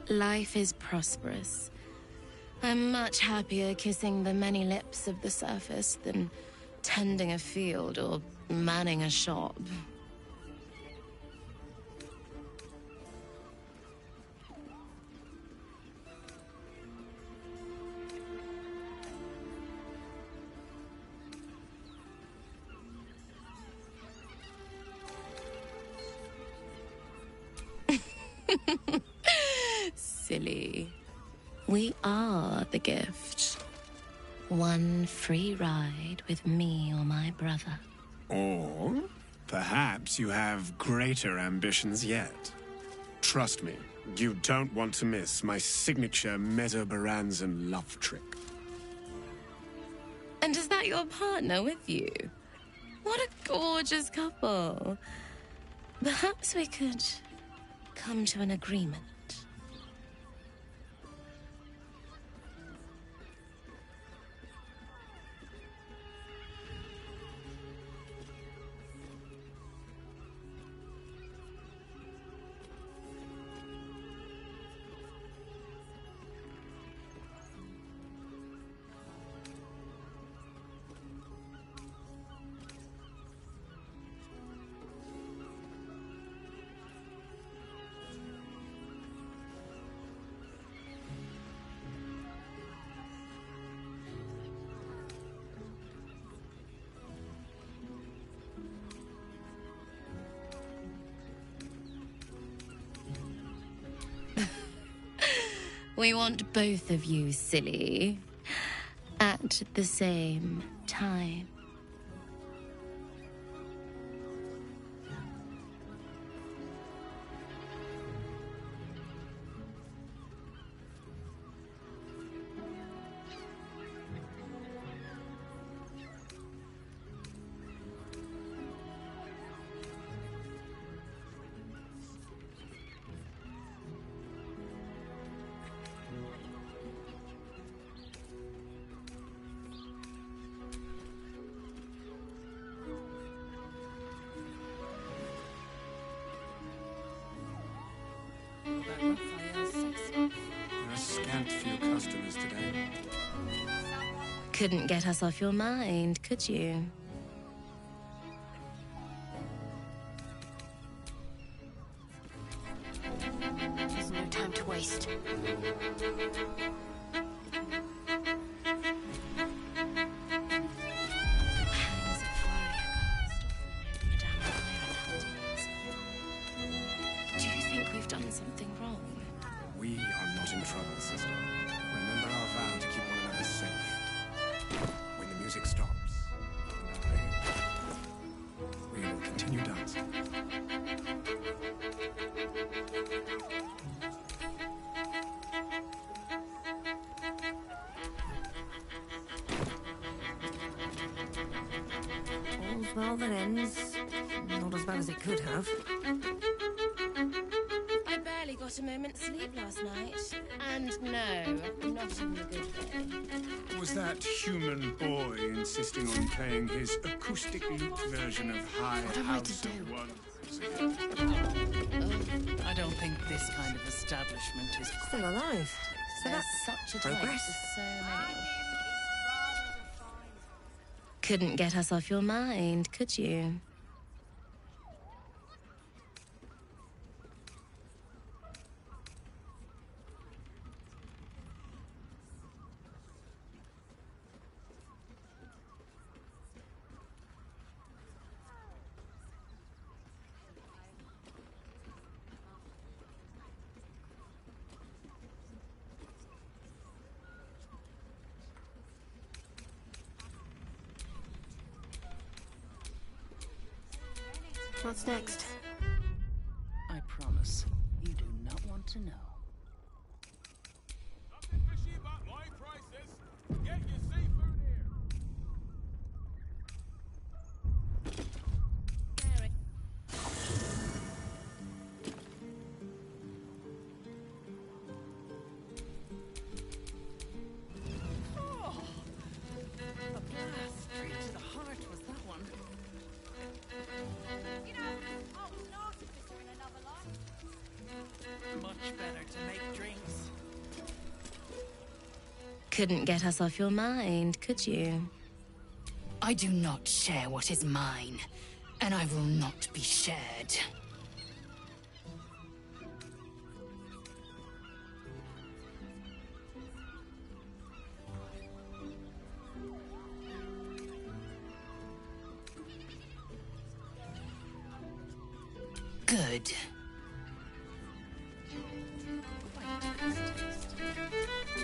Life is prosperous. I'm much happier kissing the many lips of the surface than tending a field or manning a shop. Silly. We are the gift. One free ride with me or my brother. Or perhaps you have greater ambitions yet. Trust me, you don't want to miss my signature Mesobaranzan love trick. And is that your partner with you? What a gorgeous couple. Perhaps we could come to an agreement. We want both of you, silly, at the same time. A scant few customers today. Couldn't get us off your mind, could you? There's no time to waste. Do you think we've done something wrong? We are not in trouble, sister. Remember our vow to keep one another safe. When the music stops, we will continue dancing. All's well that ends. Not as bad as it could have. I barely got a moment's sleep last night. And no, not in the good way. Was that human boy insisting on playing his acoustic lute version of High House of One? I don't think this kind of establishment is Still alive. So There's that's such a progress. type for so many. Couldn't get us off your mind, could you? What's next? I promise, you do not want to know. Couldn't get us off your mind, could you? I do not share what is mine, and I will not be shared. Good.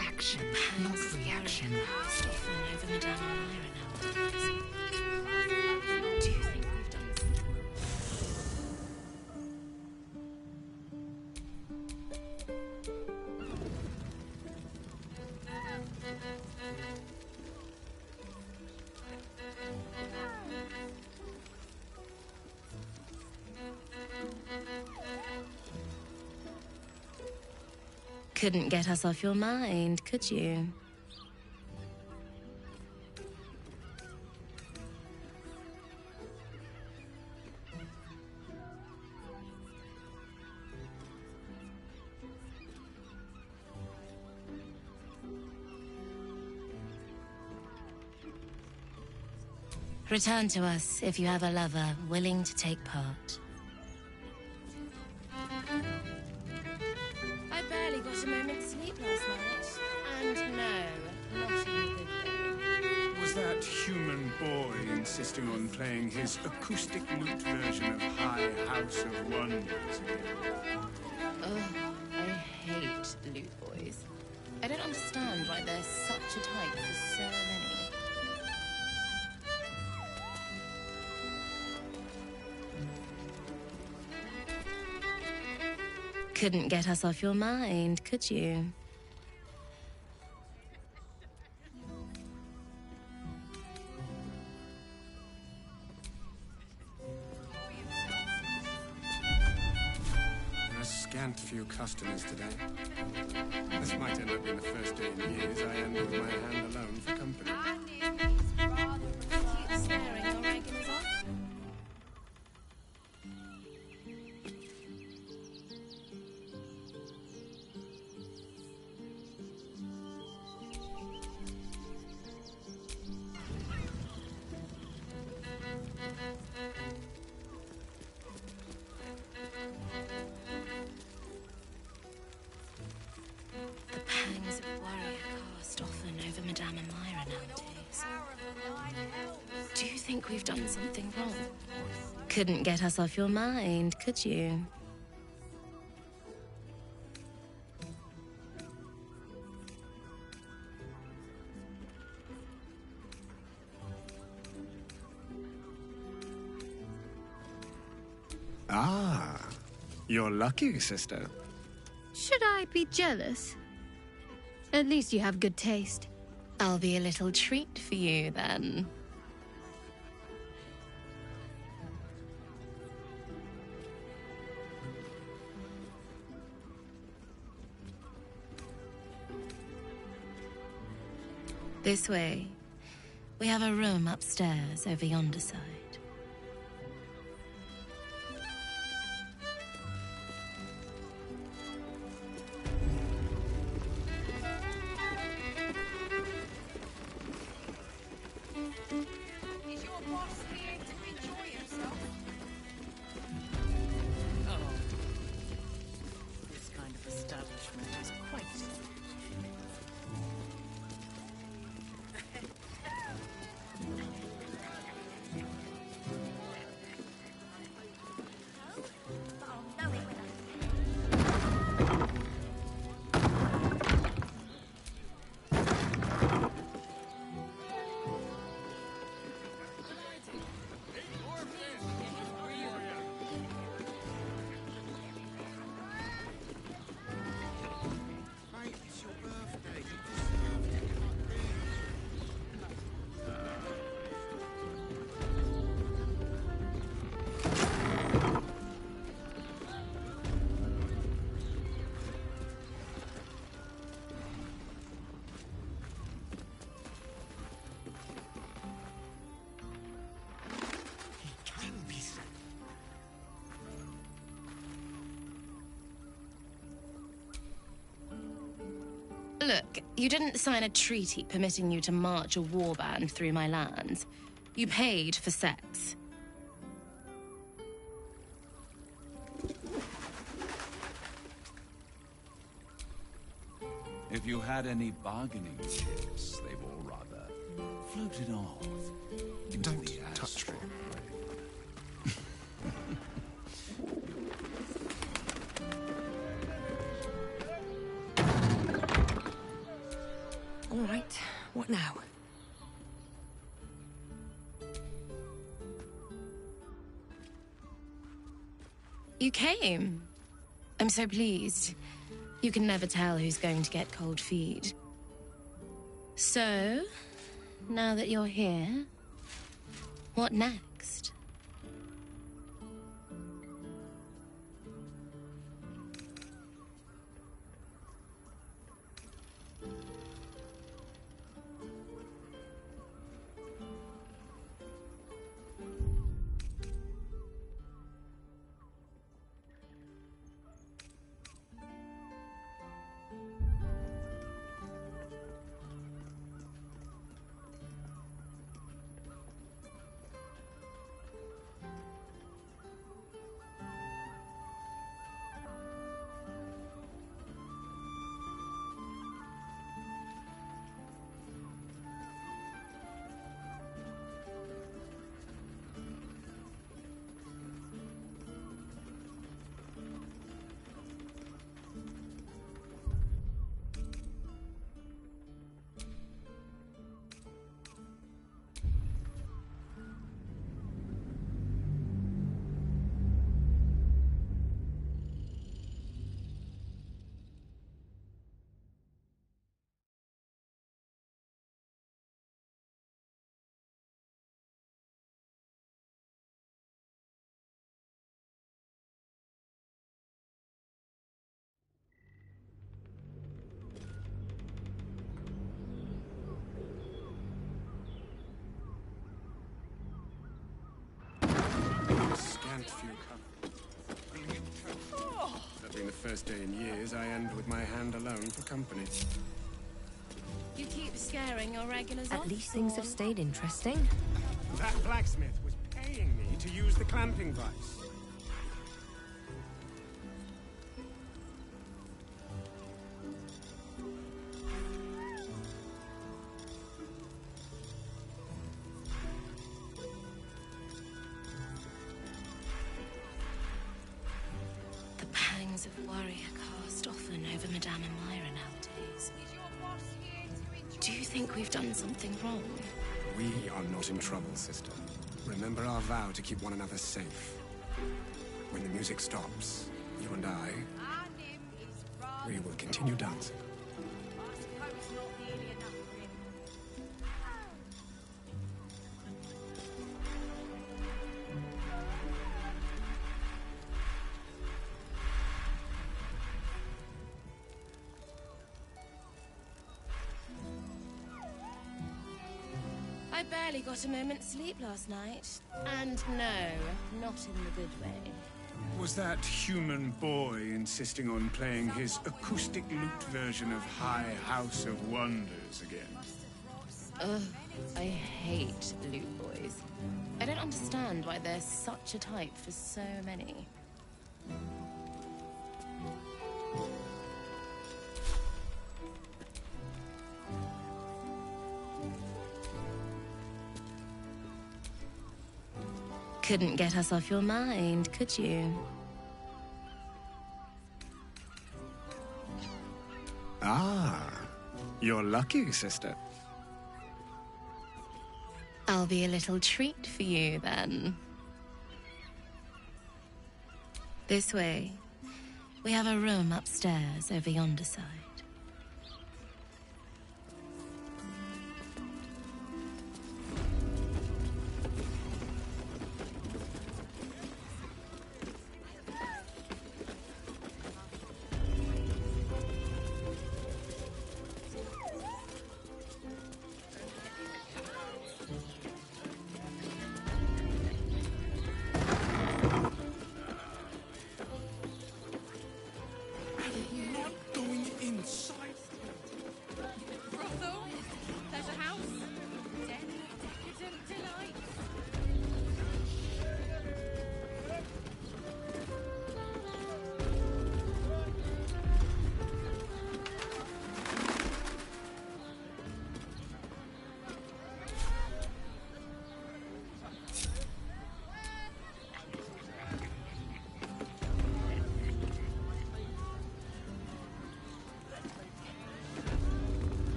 Action, not reaction. Stefan over Madame Myra nowadays. Do you think we've done something Couldn't get us off your mind, could you? Return to us if you have a lover willing to take part. I barely got a moment's sleep last night. And no, not in a good way. Was that human boy insisting on playing his acoustic lute version of High House of Wonders again? Oh, I hate lute boys. I don't understand why there's such a type for so many. Couldn't get us off your mind, could you? A scant few customers today. This might end up being the first day in years I end with my hand alone for company. Keep staring your regulars off. The pangs of worry are cast often over Madame Myra nowadays. Do you think we've done something wrong? Couldn't get us off your mind, could you? Ah, you're lucky, sister. Should I be jealous? At least you have good taste. I'll be a little treat for you then. This way. We have a room upstairs over yonder side. Is your boss here to enjoy himself? Oh. This kind of establishment is quite... Look, you didn't sign a treaty permitting you to march a warband through my lands. You paid for sex. If you had any bargaining chips, they've all rather floated off into Don't the touch me. All right, what now? You came. I'm so pleased. You can never tell who's going to get cold feet. So, now that you're here, what next? Scant few That being the first day in years, I end with my hand alone for company. You keep scaring your regulars off. At least things have stayed interesting. That blacksmith was paying me to use the clamping vice. The pangs of warrior cast often over Madame and Myra nowadays. Do you think we've done something wrong? We are not in trouble, sister. Remember our vow to keep one another safe. When the music stops, you and I, we will continue dancing. I barely got a moment's sleep last night. And no, not in the good way. Was that human boy insisting on playing his acoustic lute version of High House of Wonders again? Ugh, I hate lute boys. I don't understand why there's such a type for so many. Couldn't get us off your mind, could you? Ah, you're lucky, sister. I'll be a little treat for you, then. This way. We have a room upstairs over yonder side.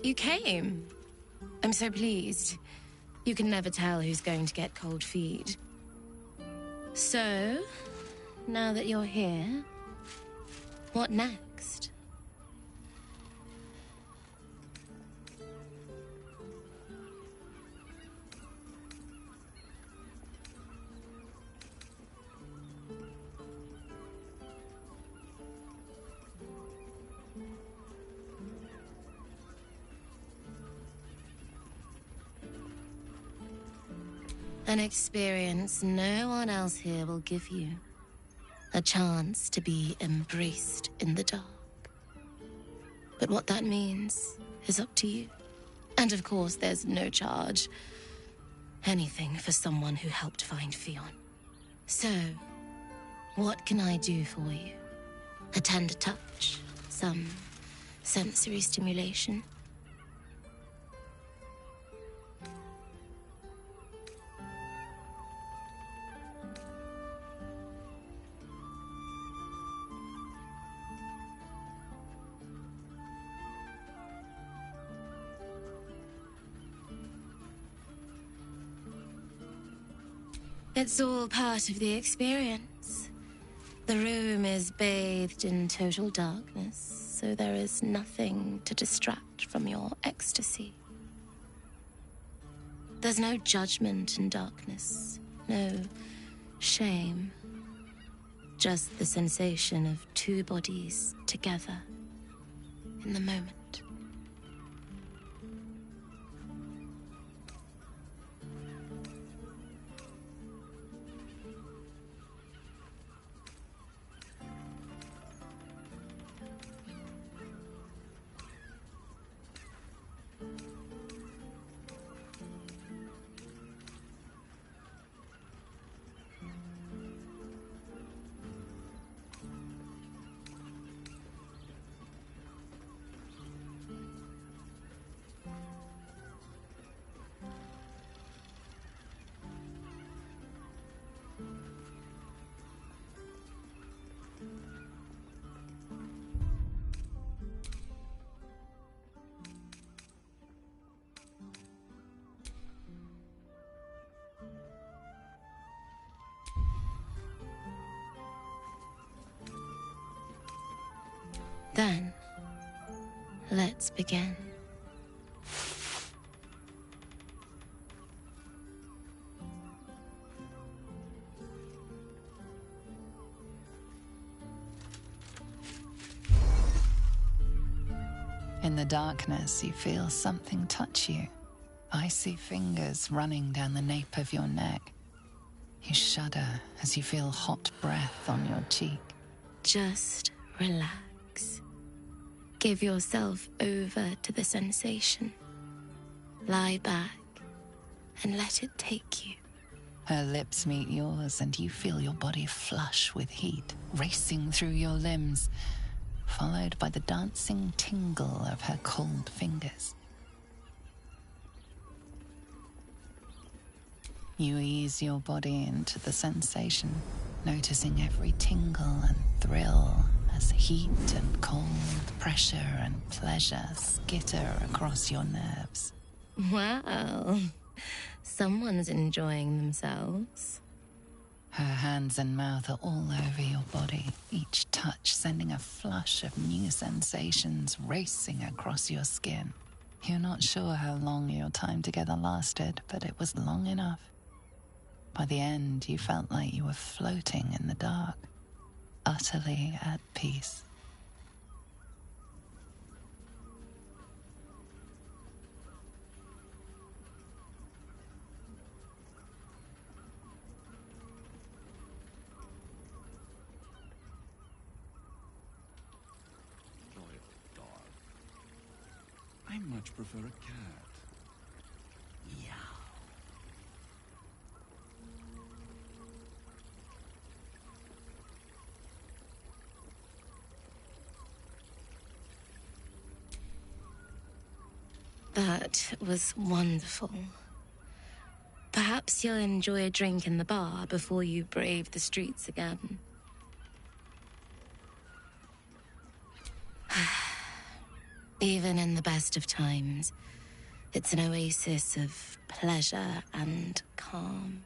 You came. I'm so pleased. You can never tell who's going to get cold feet. So, now that you're here, what next? An experience no one else here will give you. A chance to be embraced in the dark. But what that means is up to you. And of course, there's no charge. Anything for someone who helped find Fionn. So, what can I do for you? A tender touch? Some sensory stimulation? It's all part of the experience. The room is bathed in total darkness, so there is nothing to distract from your ecstasy. There's no judgment in darkness, no shame. Just the sensation of two bodies together in the moment. let's begin. In the darkness, you feel something touch you. Icy fingers running down the nape of your neck. You shudder as you feel hot breath on your cheek. Just relax. Give yourself over to the sensation. Lie back and let it take you. Her lips meet yours and you feel your body flush with heat, racing through your limbs, followed by the dancing tingle of her cold fingers. You ease your body into the sensation, noticing every tingle and thrill as heat and cold, pressure and pleasure skitter across your nerves. Wow, someone's enjoying themselves. Her hands and mouth are all over your body, each touch sending a flush of new sensations racing across your skin. You're not sure how long your time together lasted, but it was long enough. By the end, you felt like you were floating in the dark, utterly at peace. I much prefer a cat. That was wonderful. Perhaps you'll enjoy a drink in the bar before you brave the streets again. Even in the best of times, it's an oasis of pleasure and calm.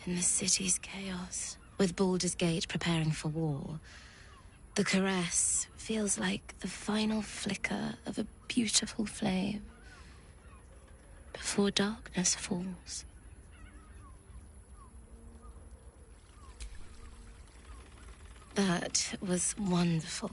In the city's chaos, with Baldur's Gate preparing for war, the caress feels like the final flicker of a beautiful flame before darkness falls. That was wonderful.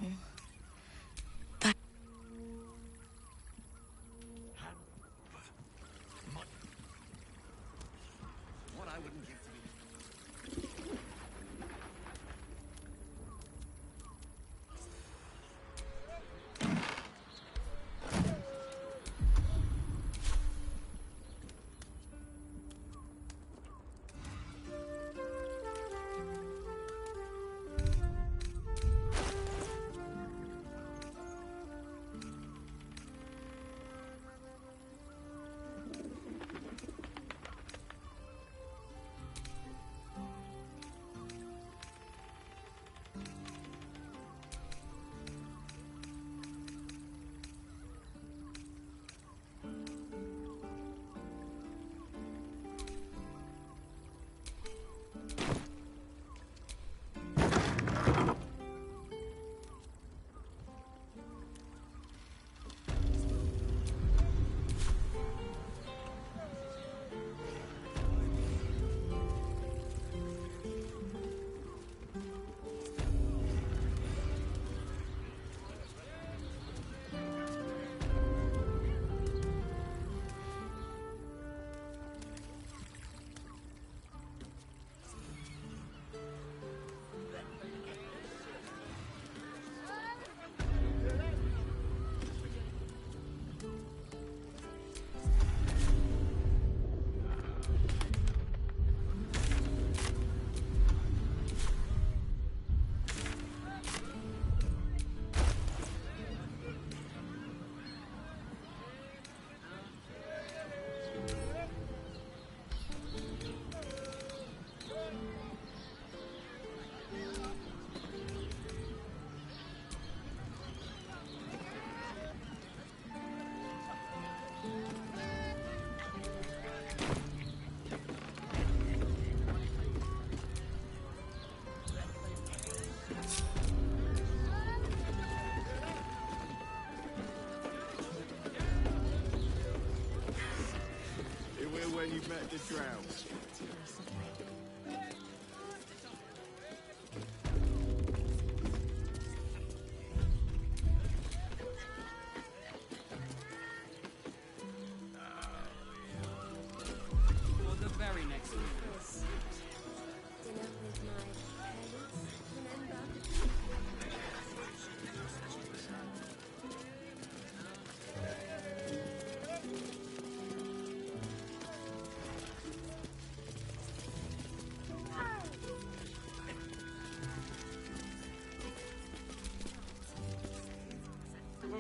you've met the drow. For the very next one.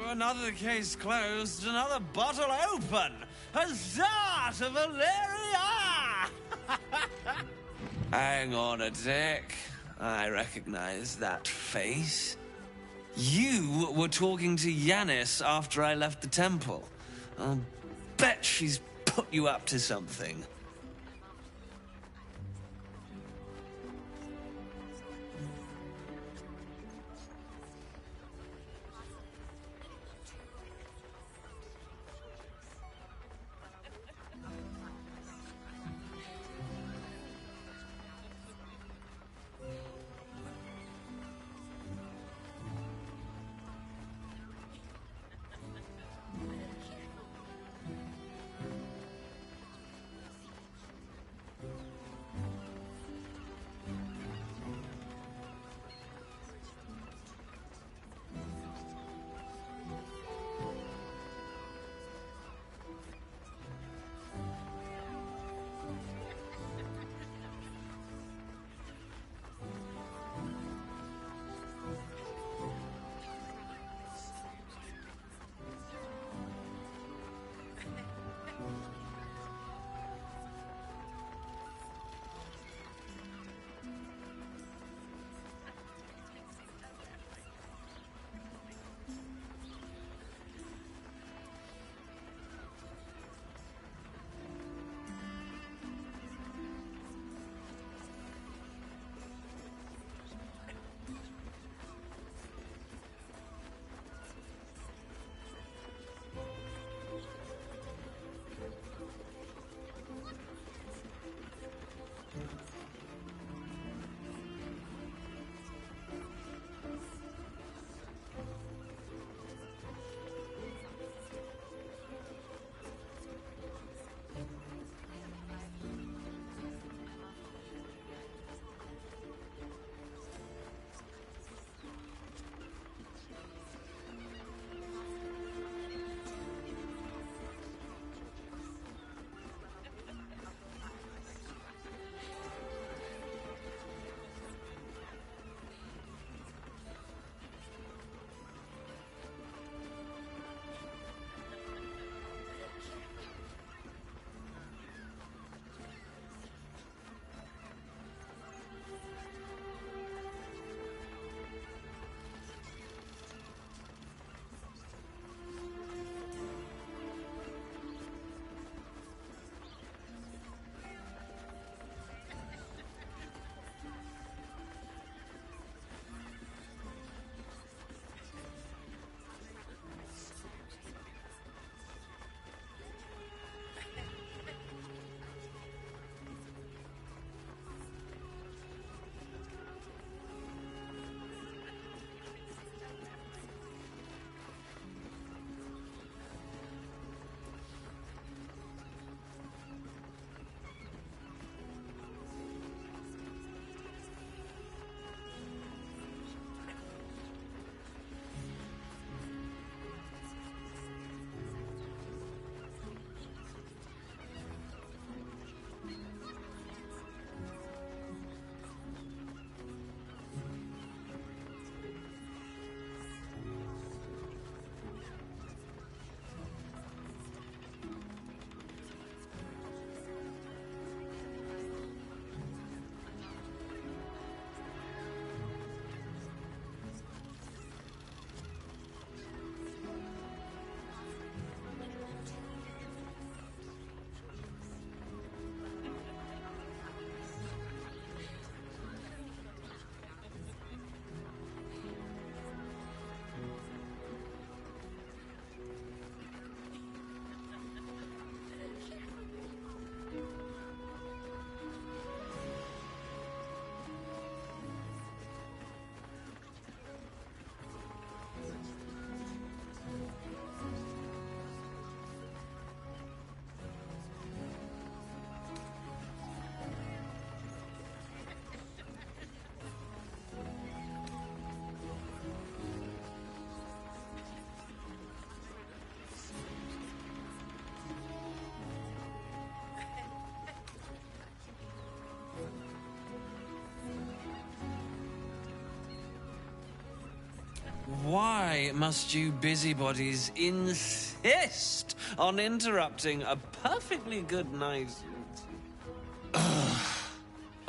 Another case closed, another bottle open. Huzzah to Valeria! Hang on a tick. I recognize that face. You were talking to Yanis after I left the temple. I'll bet she's put you up to something. Why must you busybodies insist on interrupting a perfectly good night?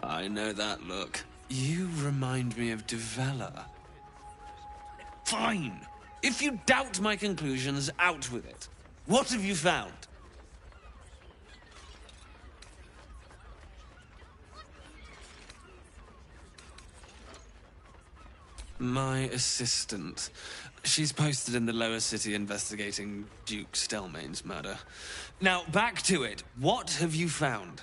I know that look. You remind me of Devella. Fine. If you doubt my conclusions, out with it. What have you found? My assistant. She's posted in the lower city investigating Duke Stelmane's murder. Now, back to it. What have you found?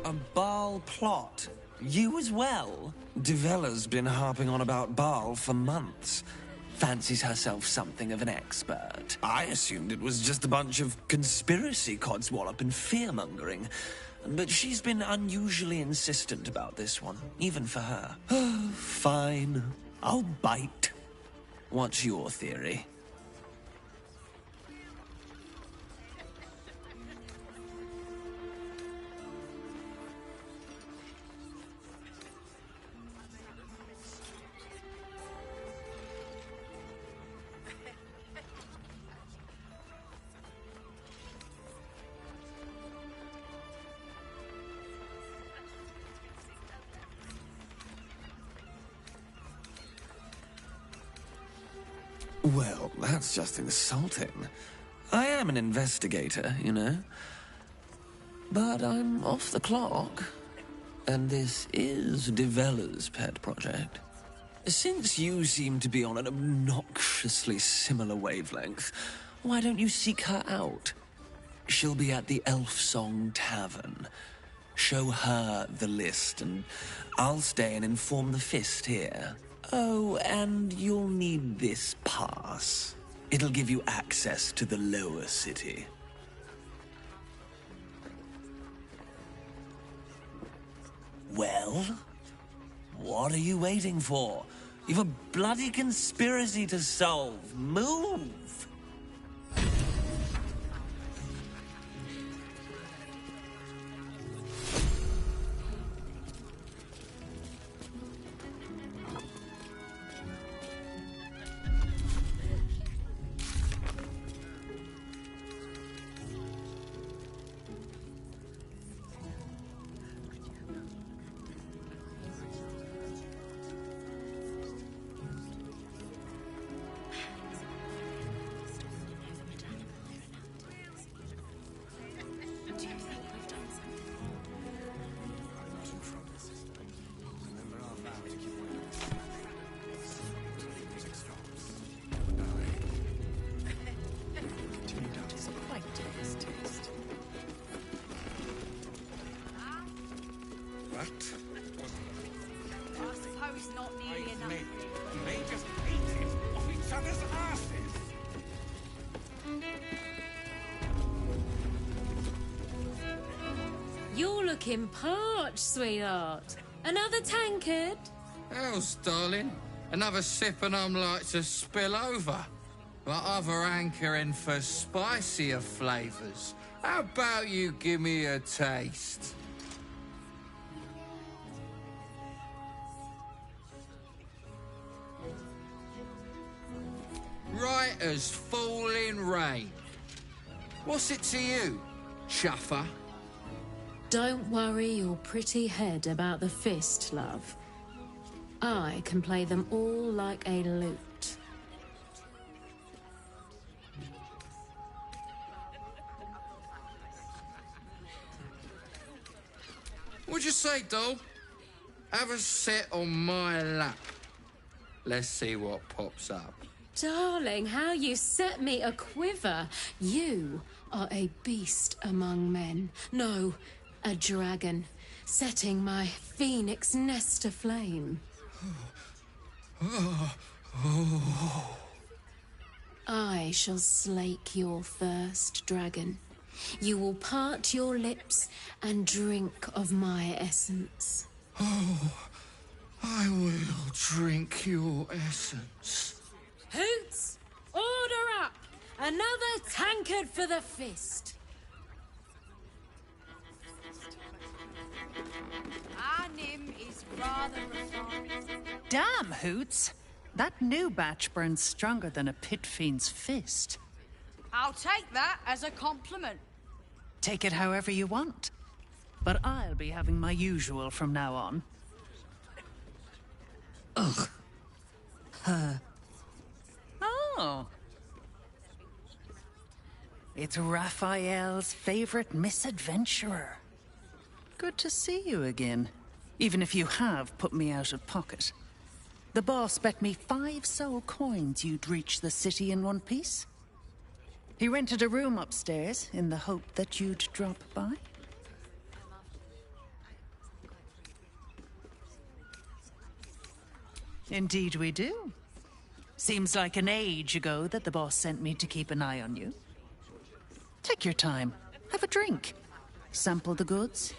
A Baal plot? You as well? Devella's been harping on about Baal for months. Fancies herself something of an expert. I assumed it was just a bunch of conspiracy codswallop and fear-mongering. But she's been unusually insistent about this one, even for her. Fine. I'll bite. What's your theory? Well, that's just insulting. I am an investigator, you know. But I'm off the clock. And this is Devella's pet project. Since you seem to be on an obnoxiously similar wavelength, why don't you seek her out? She'll be at the Elf Song Tavern. Show her the list, and I'll stay and inform the Fist here. Oh, and you'll need this pass. It'll give you access to the lower city. Well? What are you waiting for? You've a bloody conspiracy to solve. Move! You're looking parched, sweetheart. Another tankard? How's, darling? Another sip and I'm like to spill over. But other hankering for spicier flavours. How about you give me a taste? Right as falling rain. What's it to you, chuffer? Don't worry your pretty head about the Fist, love. I can play them all like a lute. What'd you say, doll? Have a sit on my lap. Let's see what pops up. Darling, how you set me a quiver. You are a beast among men. No, a dragon, setting my phoenix nest aflame. I shall slake your thirst, dragon. You will part your lips and drink of my essence. Oh, I will drink your essence. Hoots, order up! Another tankard for the Fist. Our Nim is rather refined. Damn, Hoots! That new batch burns stronger than a pit fiend's fist. I'll take that as a compliment. Take it however you want. But I'll be having my usual from now on. Ugh. Her. Oh. It's Raphael's favorite misadventurer. Good to see you again. Even if you have put me out of pocket. The boss bet me 5 soul coins you'd reach the city in one piece. He rented a room upstairs in the hope that you'd drop by. Indeed we do. Seems like an age ago that the boss sent me to keep an eye on you. Take your time. Have a drink. Sample the goods.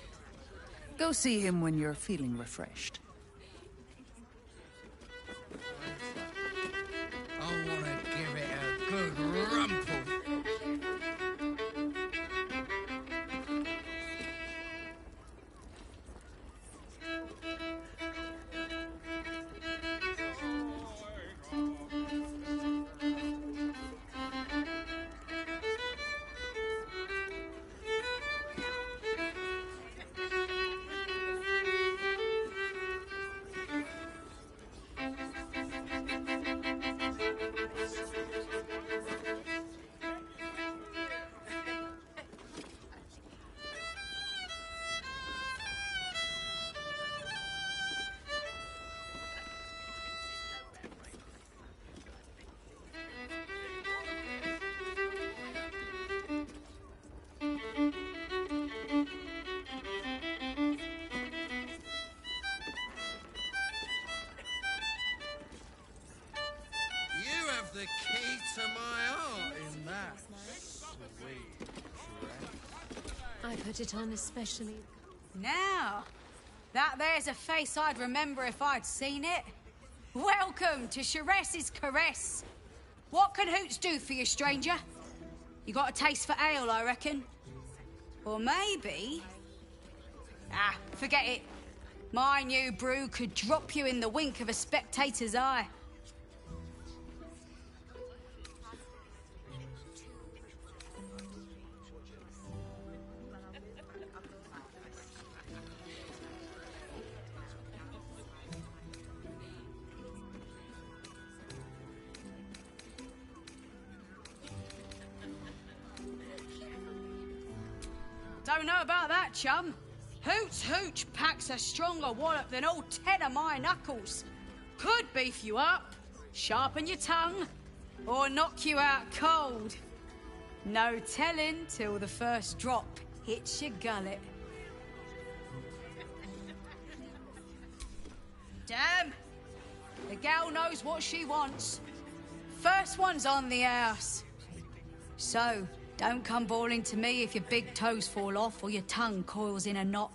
Go see him when you're feeling refreshed. I want to give it a good rumple. The key to my heart in that sweet dress. I put it on especially. Now, that there's a face I'd remember if I'd seen it. Welcome to Sharess's Caress. What can Hoots do for you, stranger? You got a taste for ale, I reckon? Or maybe... Ah, forget it. My new brew could drop you in the wink of a spectator's eye. Don't know about that, chum. Hoots Hooch packs a stronger wallop than all 10 of my knuckles. Could beef you up, sharpen your tongue, or knock you out cold. No telling till the first drop hits your gullet. Damn! The gal knows what she wants. First one's on the house. So, don't come bawling to me if your big toes fall off or your tongue coils in a knot.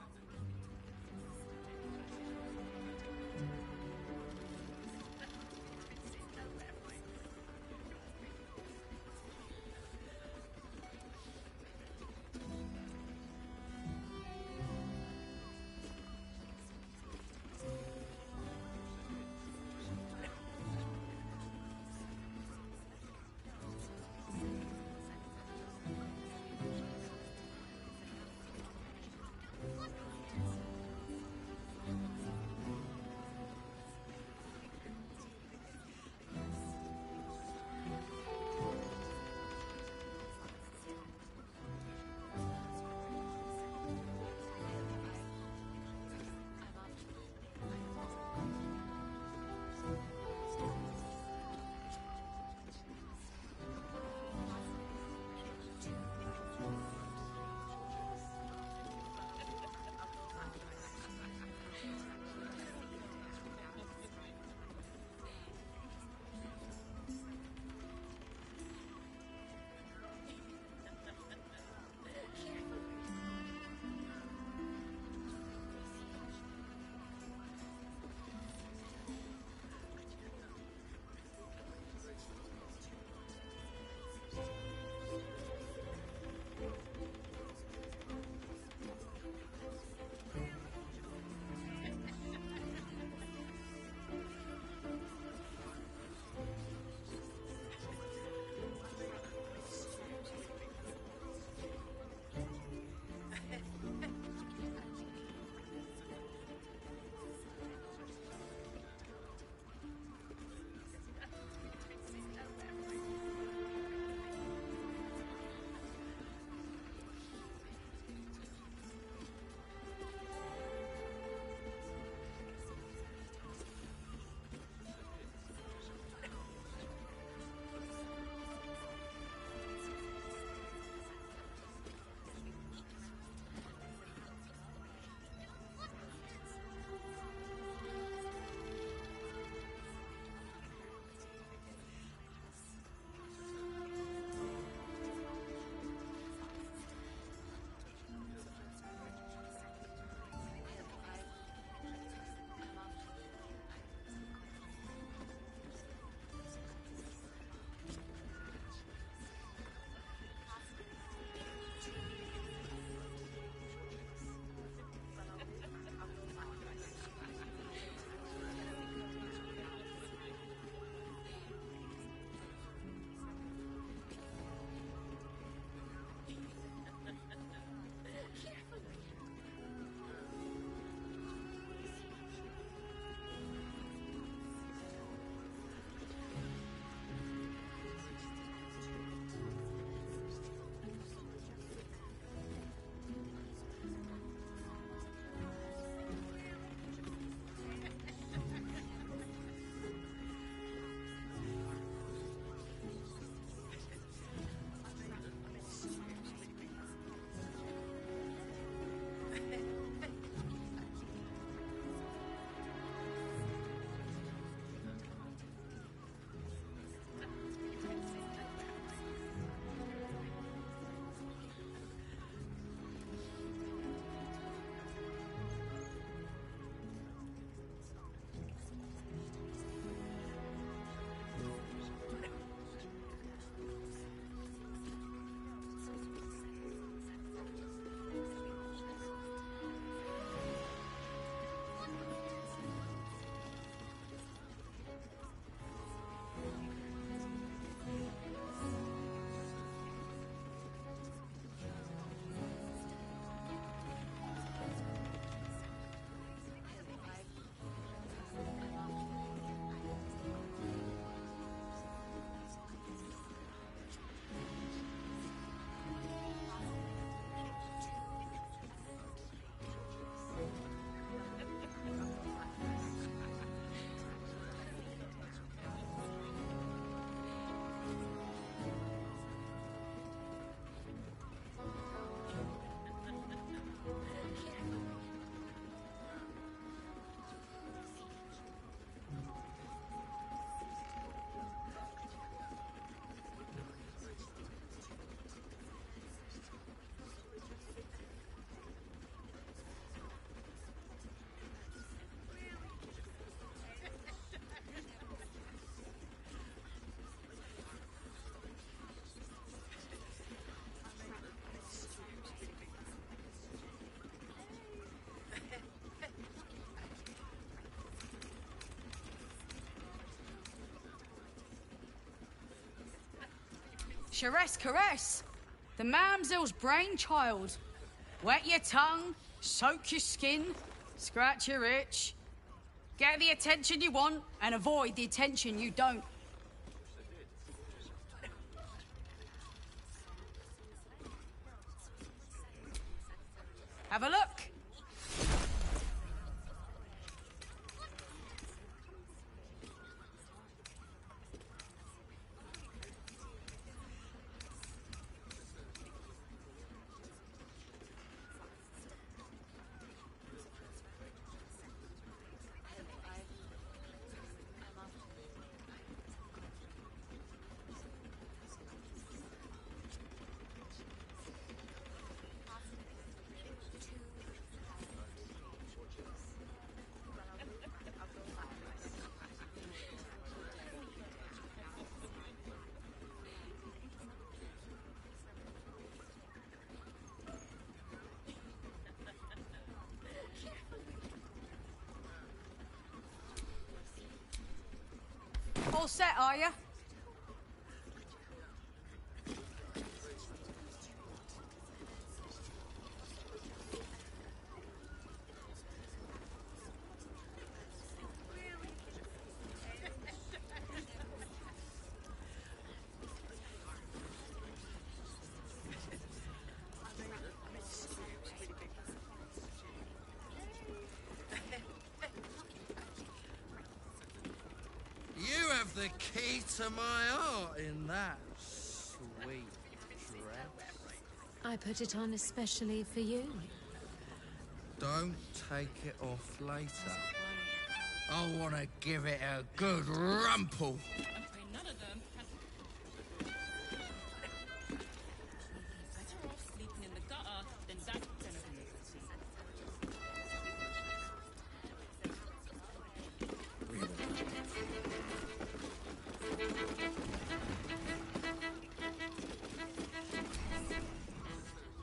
Charesse Caresse, the mamsel's brainchild. Wet your tongue, soak your skin, scratch your itch. Get the attention you want and avoid the attention you don't. Have a look. All set, are you? The key to my heart in that sweet dress. I put it on especially for you. Don't take it off later. I want to give it a good rumple.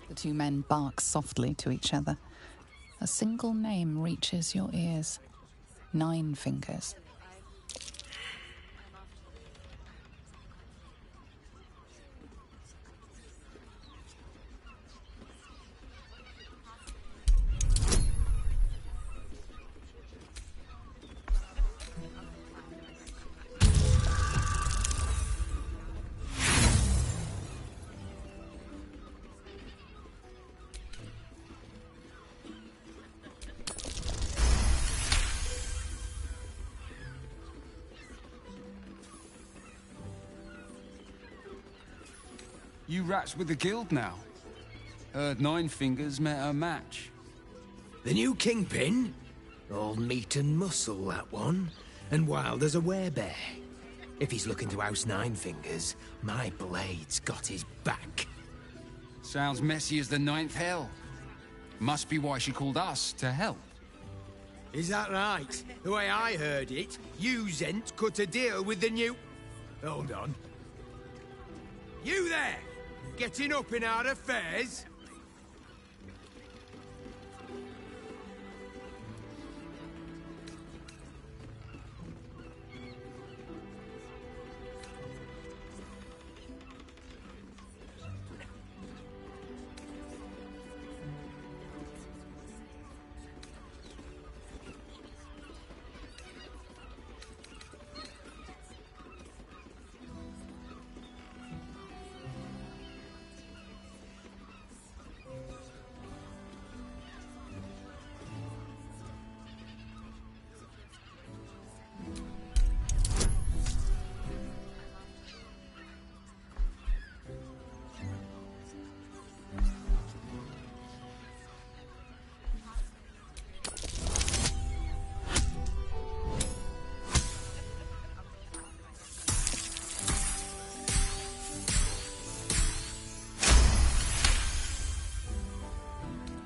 The two men bark softly to each other. A single name reaches your ears. 9 Fingers. You rats with the guild now. Heard 9 Fingers met her match. The new kingpin? All meat and muscle, that one. And wild as a werebear. If he's looking to oust 9 Fingers, my blade's got his back. Sounds messy as the 9th hell. Must be why she called us to help. Is that right? The way I heard it, you Zent cut a deal with the new... Hold on. You there! Getting up in our affairs?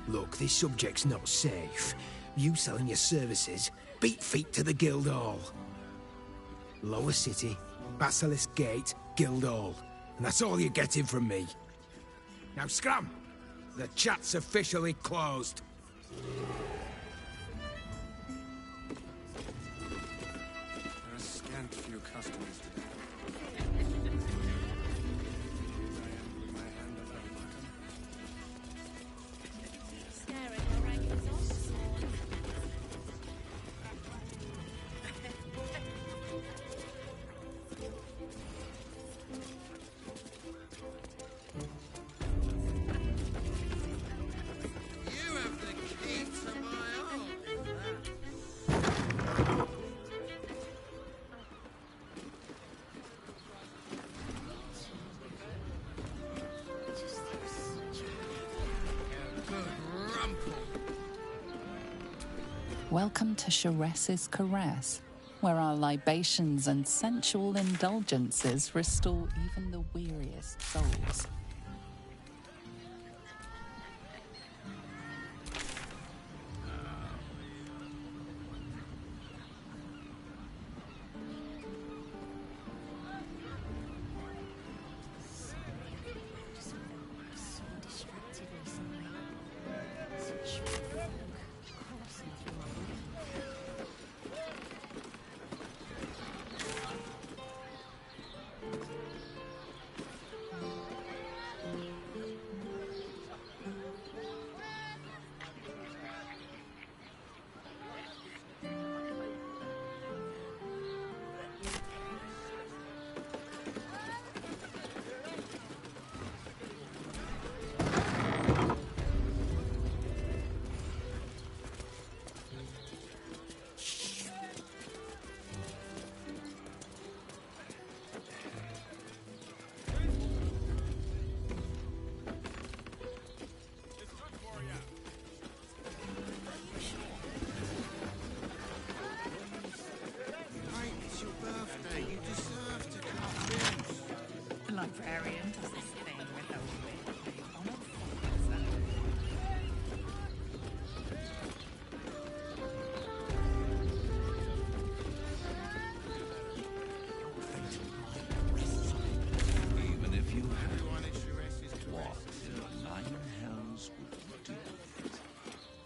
Look, this subject's not safe. You selling your services, beat feet to the Guildhall. Lower City, Basilisk Gate, Guildhall. And that's all you're getting from me. Now scram! The chat's officially closed. There are scant few customers today. Welcome to Sheress's Caress, where our libations and sensual indulgences restore even the weariest souls. Librarian does this thing with a whip. Even if you had what the nine hells would do with it.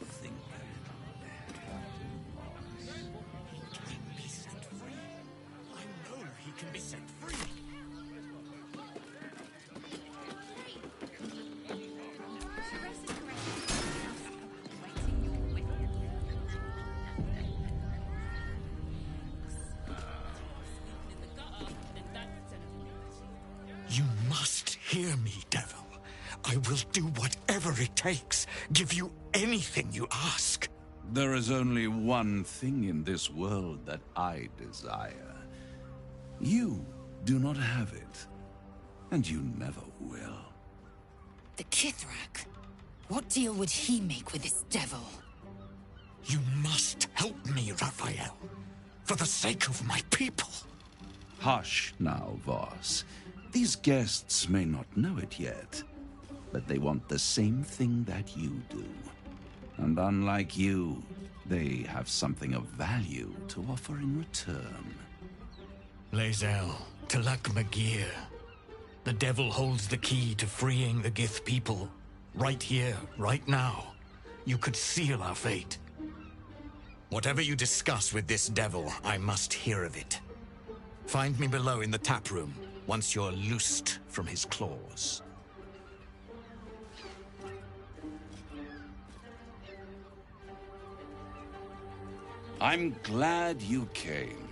Think a little. He can be set free. I know he can be set free. You must hear me, devil. I will do whatever it takes. Give you anything you ask. There is only one thing in this world that I desire. You do not have it, and you never will. The Kithrak? What deal would he make with this devil? You must help me, Raphael. For the sake of my people. Hush now, Voss. These guests may not know it yet, but they want the same thing that you do. And unlike you, they have something of value to offer in return. Lae'zel, Talak Magir. The devil holds the key to freeing the Gith people. Right here, right now. You could seal our fate. Whatever you discuss with this devil, I must hear of it. Find me below in the tap room, once you're loosed from his claws. I'm glad you came.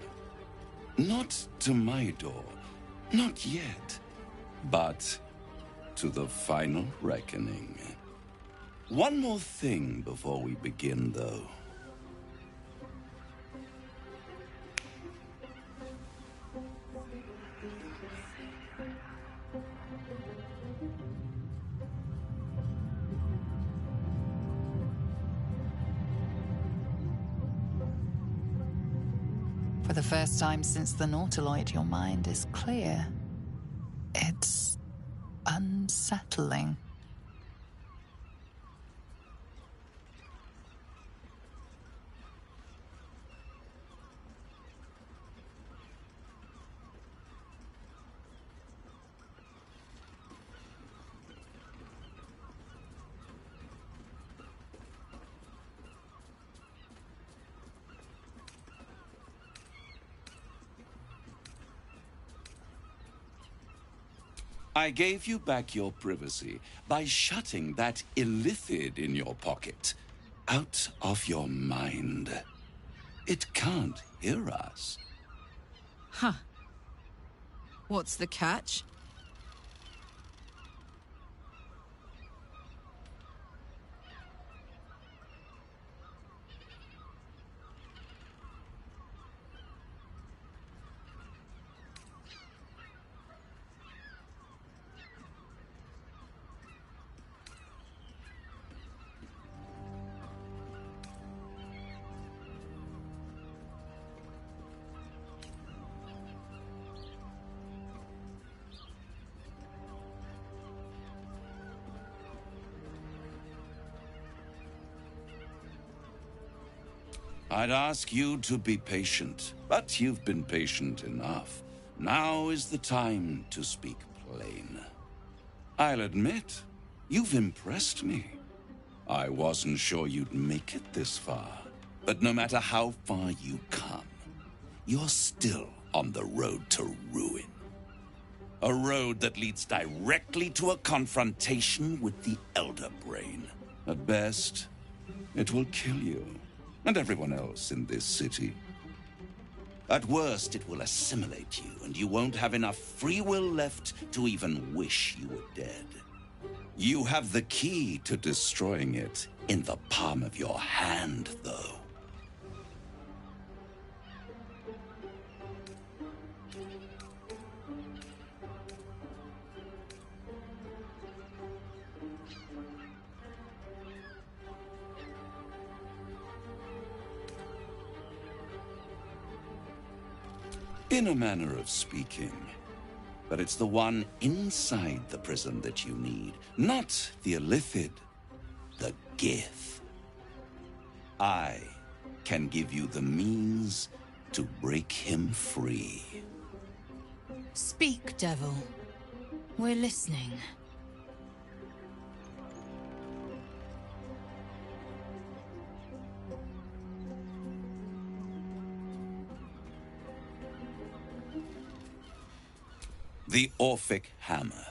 Not to my door, not yet, but to the final reckoning. One more thing before we begin, though. For the first time since the Nautiloid, your mind is clear. It's unsettling. I gave you back your privacy by shutting that illithid in your pocket out of your mind. It can't hear us. Huh. What's the catch? I'd ask you to be patient, but you've been patient enough. Now is the time to speak plain. I'll admit, you've impressed me. I wasn't sure you'd make it this far, but no matter how far you come, you're still on the road to ruin. A road that leads directly to a confrontation with the Elder Brain. At best, it will kill you, and everyone else in this city. At worst, it will assimilate you, and you won't have enough free will left to even wish you were dead. You have the key to destroying it in the palm of your hand, though. In a manner of speaking. But it's the one inside the prison that you need, not the Illithid, the Gith. I can give you the means to break him free. Speak, devil. We're listening. The Orphic Hammer.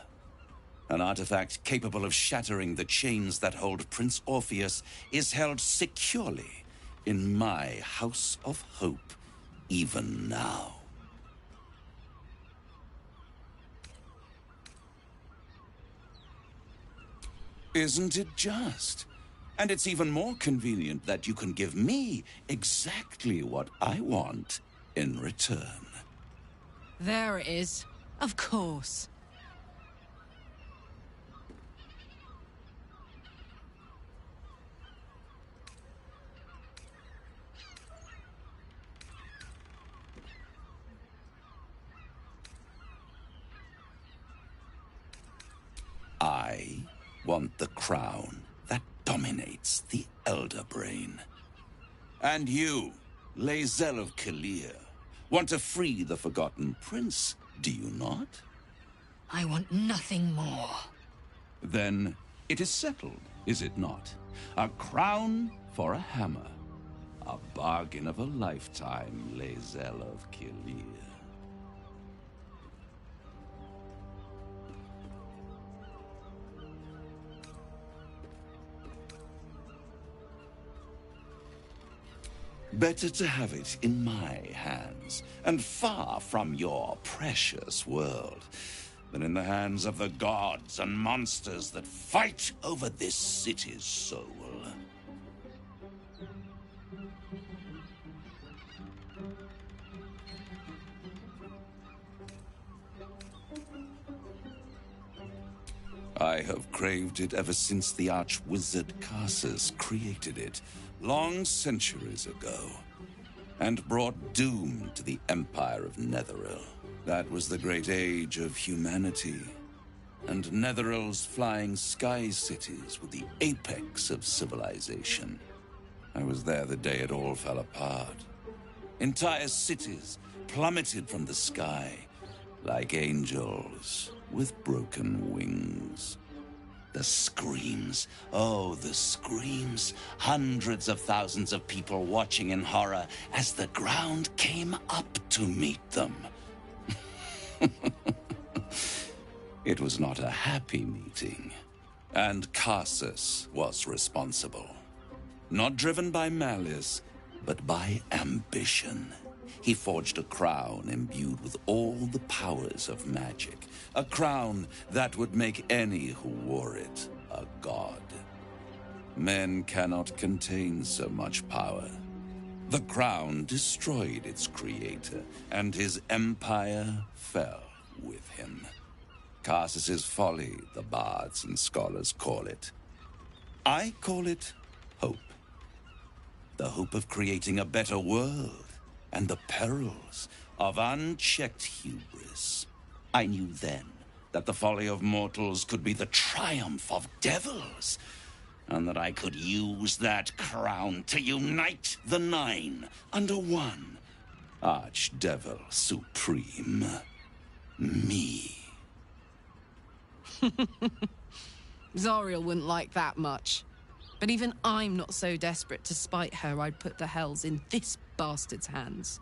An artifact capable of shattering the chains that hold Prince Orpheus is held securely in my House of Hope, even now. Isn't it just? And it's even more convenient that you can give me exactly what I want in return. There it is. Of course. I want the crown that dominates the Elder Brain. And you, Lae'zel of Kalir, want to free the Forgotten Prince, do you not? I want nothing more. Then it is settled, is it not? A crown for a hammer. A bargain of a lifetime, Lae'zel of Kalir. Better to have it in my hands, and far from your precious world, than in the hands of the gods and monsters that fight over this city's soul. I have craved it ever since the arch-wizard Karsus created it, long centuries ago, and brought doom to the Empire of Netheril. That was the great age of humanity, and Netheril's flying sky cities were the apex of civilization. I was there the day it all fell apart. Entire cities plummeted from the sky, like angels with broken wings. The screams, oh, the screams. Hundreds of thousands of people watching in horror as the ground came up to meet them. It was not a happy meeting, and Karsus was responsible. Not driven by malice, but by ambition. He forged a crown imbued with all the powers of magic. A crown that would make any who wore it a god. Men cannot contain so much power. The crown destroyed its creator, and his empire fell with him. Karsus's folly, the bards and scholars call it. I call it hope. The hope of creating a better world, and the perils of unchecked hubris. I knew then that the folly of mortals could be the triumph of devils. and that I could use that crown to unite the Nine under one Archdevil Supreme. Me. Zariel wouldn't like that much. But even I'm not so desperate to spite her I'd put the hells in this bastard's hands.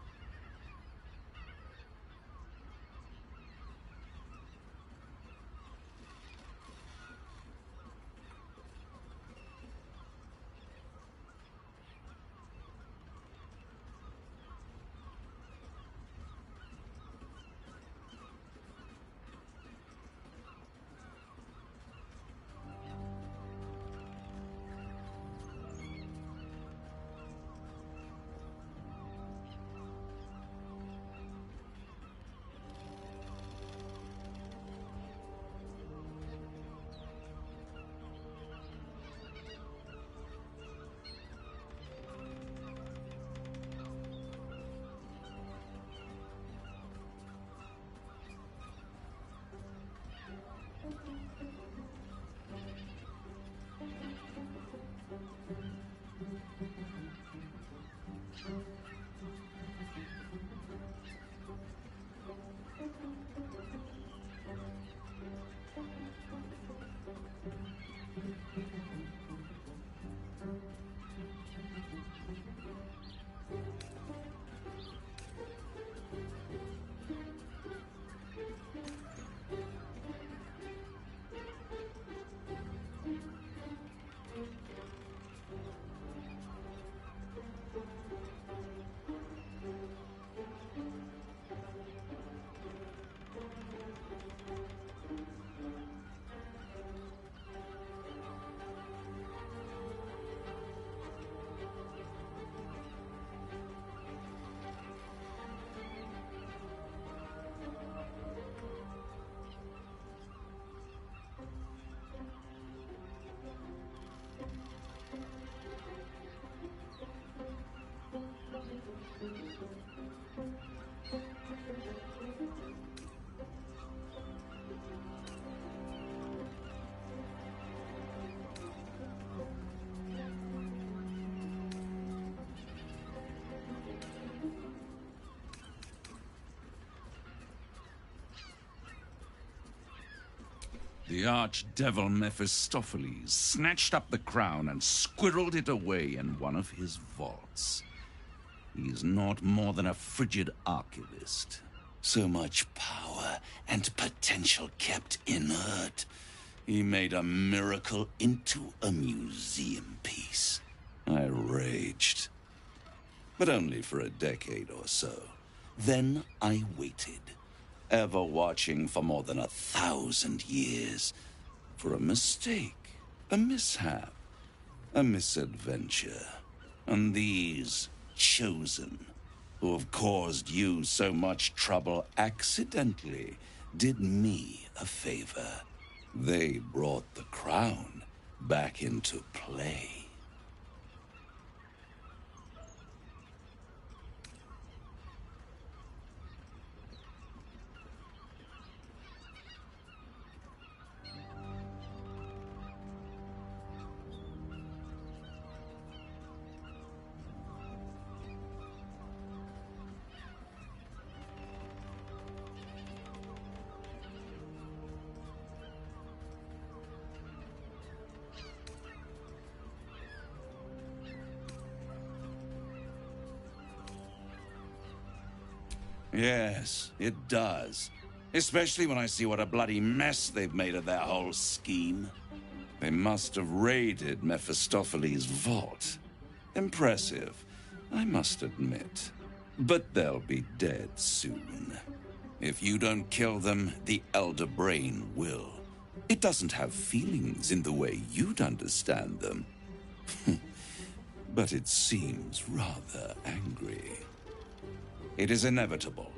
The archdevil Mephistopheles snatched up the crown and squirreled it away in one of his vaults. He's not more than a frigid archivist. So much power and potential kept inert. He made a miracle into a museum piece. I raged. But only for a decade or so. Then I waited. Ever watching for more than 1,000 years. For a mistake, a mishap, a misadventure. And these chosen, who have caused you so much trouble accidentally, did me a favor. They brought the crown back into play. Yes, it does. Especially when I see what a bloody mess they've made of their whole scheme. They must have raided Mephistopheles' vault. Impressive, I must admit. But they'll be dead soon. If you don't kill them, the Elder Brain will. It doesn't have feelings in the way you'd understand them. But it seems rather angry. It is inevitable.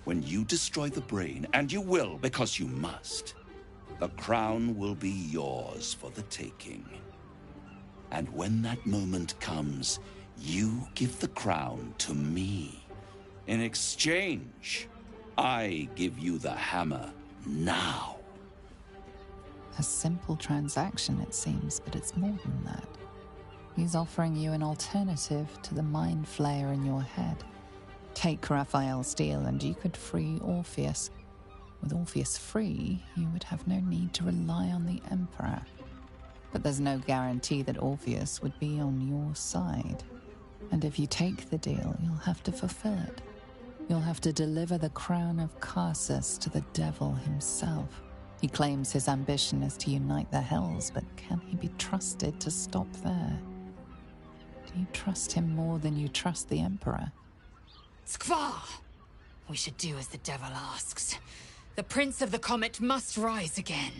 When you destroy the brain, and you will because you must, the crown will be yours for the taking. And when that moment comes, you give the crown to me. In exchange, I give you the hammer now. A simple transaction, it seems, but it's more than that. He's offering you an alternative to the mind flayer in your head. Take Raphael's deal and you could free Orpheus. With Orpheus free, you would have no need to rely on the Emperor. But there's no guarantee that Orpheus would be on your side. And if you take the deal, you'll have to fulfill it. You'll have to deliver the crown of Carsus to the devil himself. He claims his ambition is to unite the Hells, but can he be trusted to stop there? Do you trust him more than you trust the Emperor? Skvar! We should do as the devil asks. The Prince of the Comet must rise again.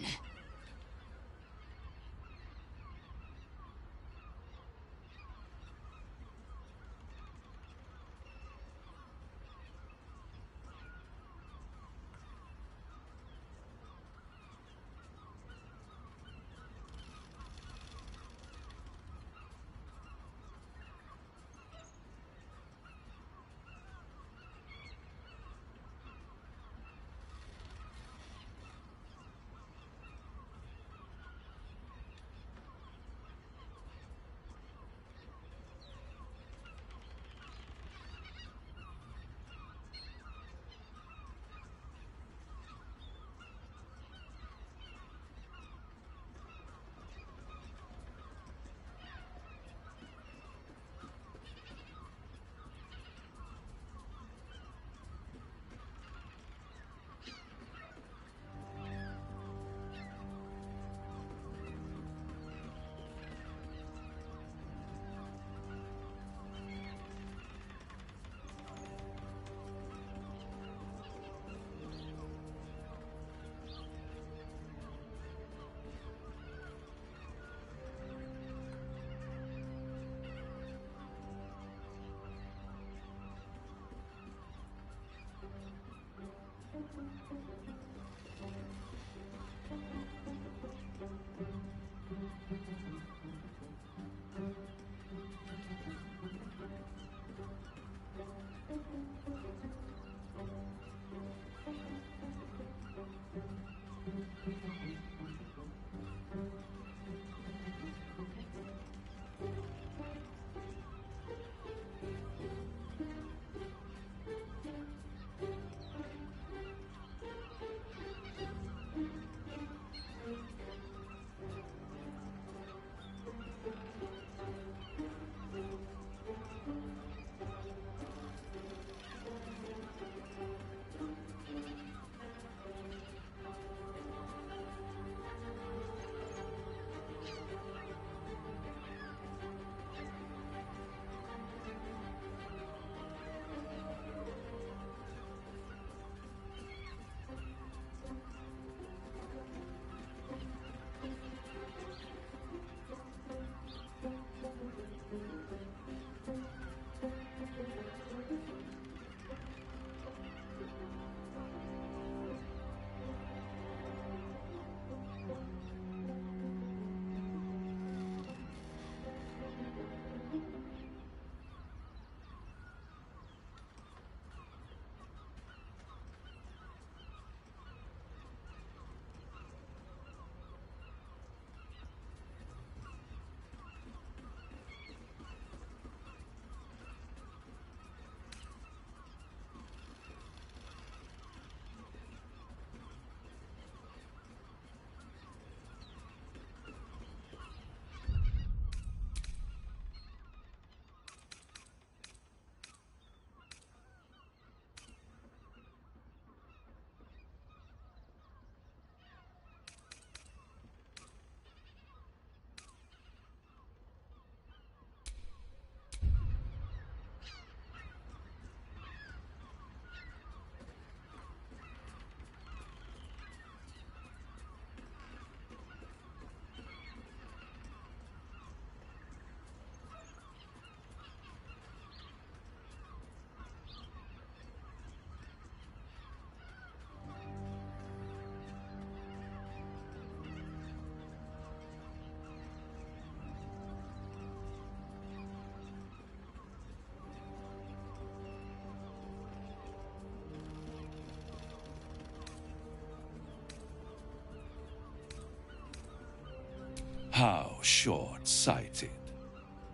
How short-sighted.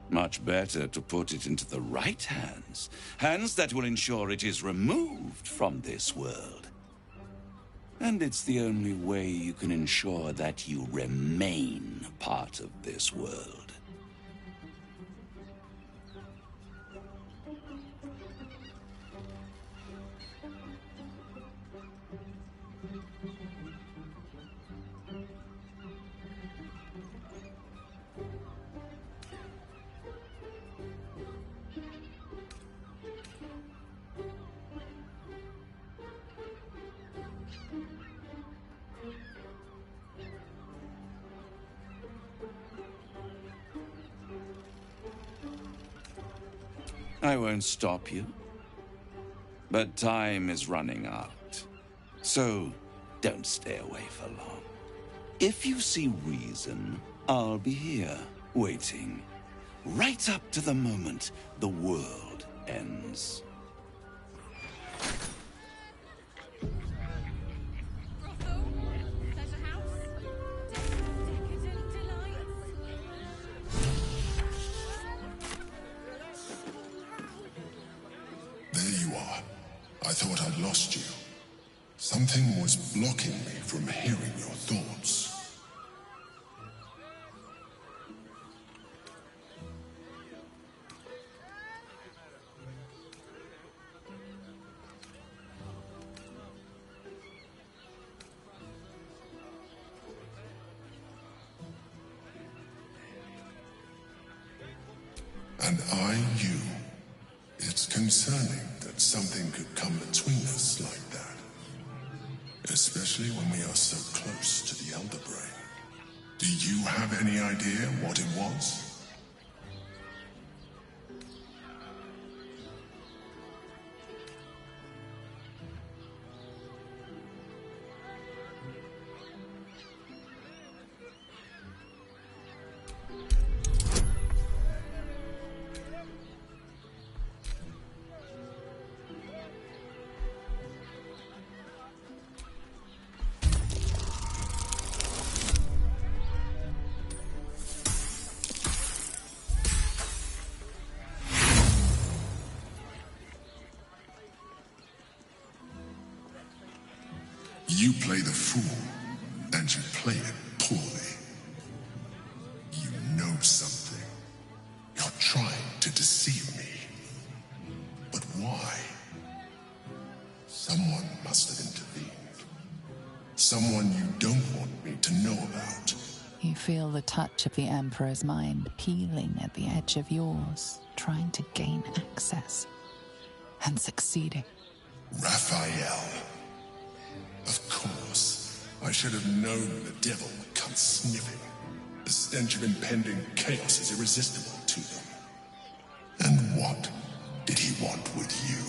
Much better to put it into the right hands. Hands that will ensure it is removed from this world. And it's the only way you can ensure that you remain part of this world. I won't stop you. But time is running out. So, don't stay away for long. If you see reason, I'll be here, waiting. Right up to the moment the world ends. I thought I'd lost you. Something was blocking me from hearing your thoughts. And you. It's concerning that something could come between us like that. Especially when we are so close to the Elder Brain. Do you have any idea what it was? You play the fool, and you play it poorly. You know something. You're trying to deceive me. But why? Someone must have intervened. Someone you don't want me to know about. You feel the touch of the Emperor's mind peeling at the edge of yours, trying to gain access. And succeeding. Raphael. Of course. I should have known the devil would come sniffing. The stench of impending chaos is irresistible to them. And what did he want with you?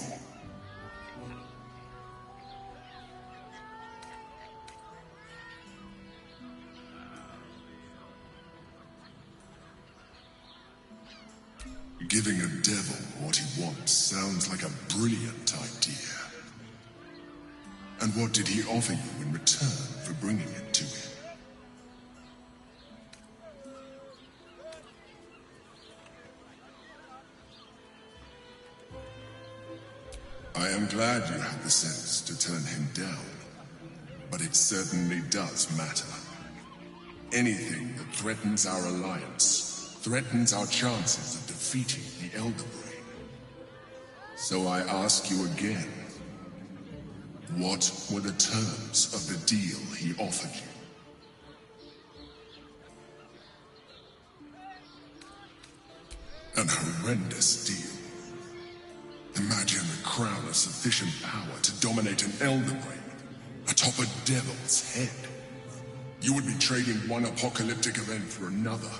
Giving a devil what he wants sounds like a brilliant idea. And what did he offer you in return for bringing it to him? I am glad you had the sense to turn him down, but it certainly does matter. Anything that threatens our alliance threatens our chances of defeating the Elder Brain. So I ask you again. What were the terms of the deal he offered you? An horrendous deal. Imagine the crown of sufficient power to dominate an Elder Brain atop a devil's head. You would be trading one apocalyptic event for another.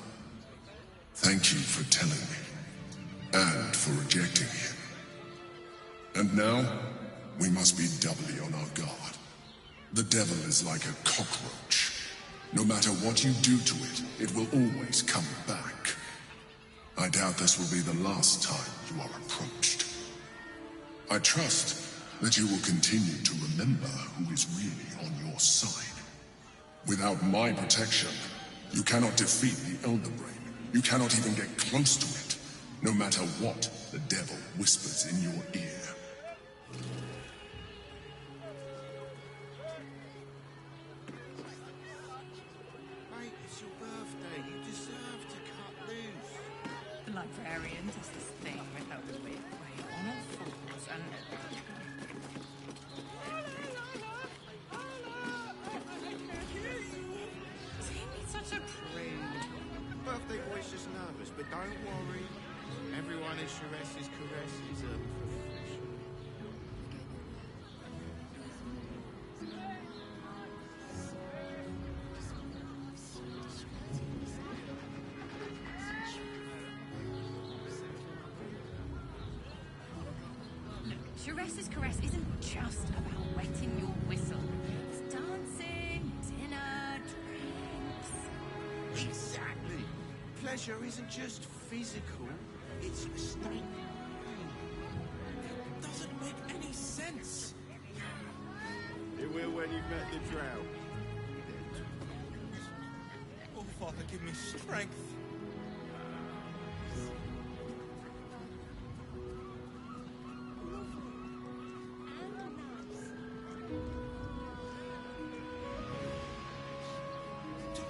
Thank you for telling me, and for rejecting him. And now, we must be doubly on our guard. The devil is like a cockroach. No matter what you do to it, it will always come back. I doubt this will be the last time you are approached. I trust that you will continue to remember who is really on your side. Without my protection, You cannot defeat the Elder Brain. You cannot even get close to it, no matter what the devil whispers in your ear. Mate, it's your birthday. You deserve to cut loose. The librarian does this thing with her whip where you're on all fours and... Such a prude. Birthday boy's just nervous, but don't worry. Everyone in Sharess's caress is a professional. Sharess's caress isn't just about wetting your whistle. It's dancing, dinner, drinks. Exactly. Pleasure isn't just physical, it's a state of mind. It doesn't make any sense. It will when you've met the drow. Oh, Father, give me strength.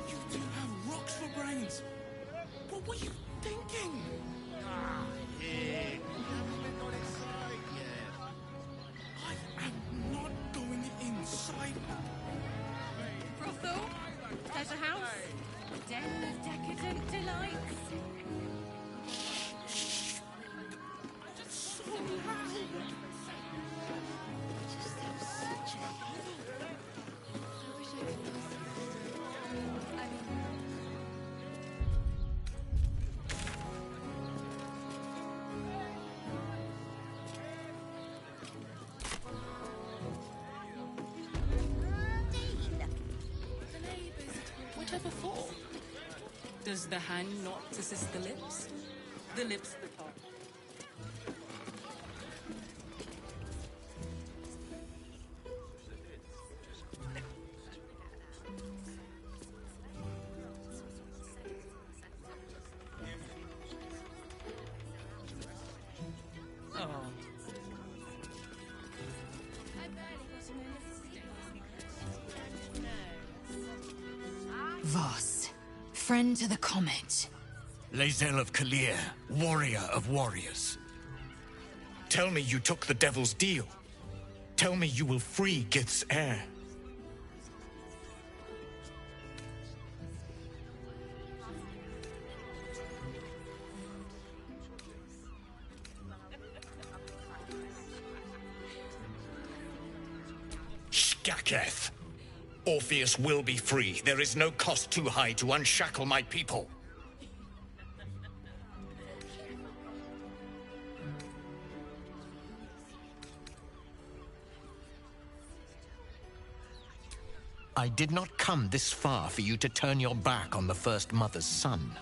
You do have rocks for brains. What were you thinking? Ah, here. You haven't been on inside yet. I am not going inside. Brothel, pleasure house, den of decadent delights. So loud. Whatever for? Does the hand not assist the lips? The lips the tongue. Voss, friend to the Comet. Lae'zel of Kalir, warrior of warriors. Tell me you took the Devil's deal. Tell me you will free Gith's heir. Shkaketh! Orpheus will be free. There is no cost too high to unshackle my people. I did not come this far for you to turn your back on the First Mother's son.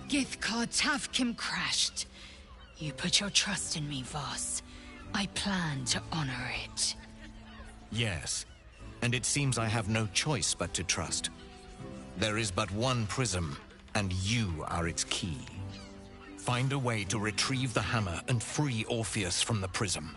Githkar Tavkim crashed. You put your trust in me, Voss. I plan to honor it. Yes, and it seems I have no choice but to trust. There is but one prism, and you are its key. Find a way to retrieve the hammer and free Orpheus from the prism.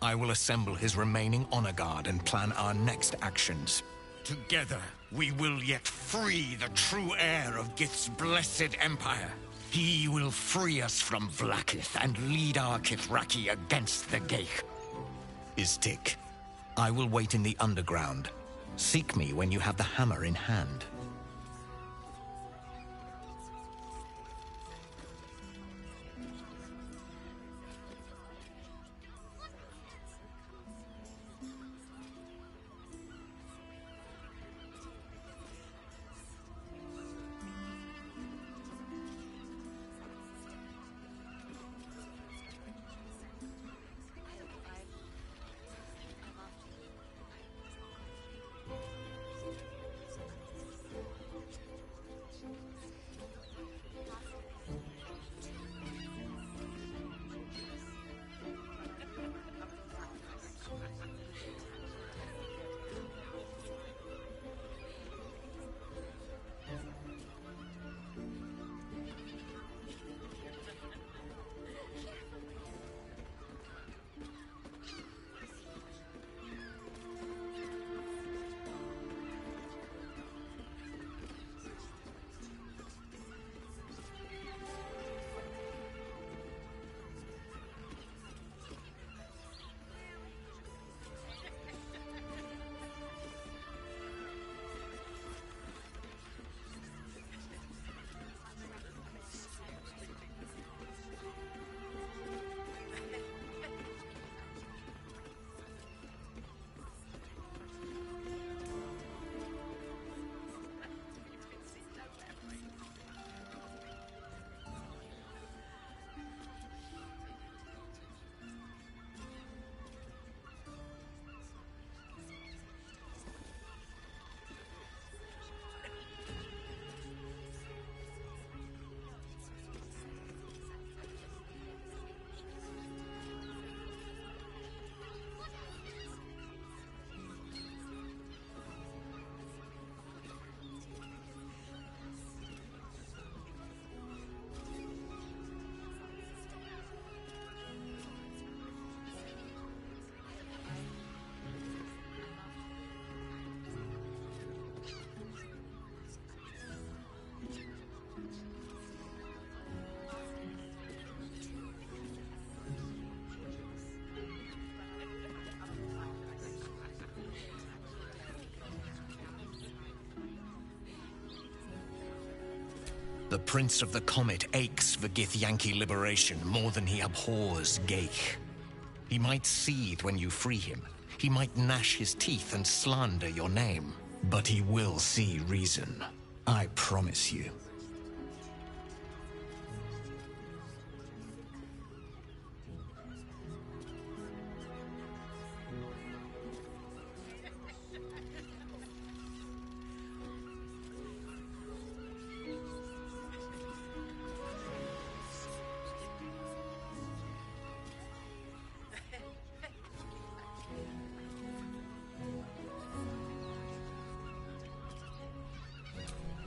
I will assemble his remaining honor guard and plan our next actions. Together, we will yet free the true heir of Gith's blessed empire. He will free us from Vlaakith and lead our Kithraki against the Geich. Istik, I will wait in the underground. Seek me when you have the hammer in hand. The Prince of the Comet aches for Githyanki liberation more than he abhors Geich. He might seethe when you free him. He might gnash his teeth and slander your name. But he will see reason. I promise you.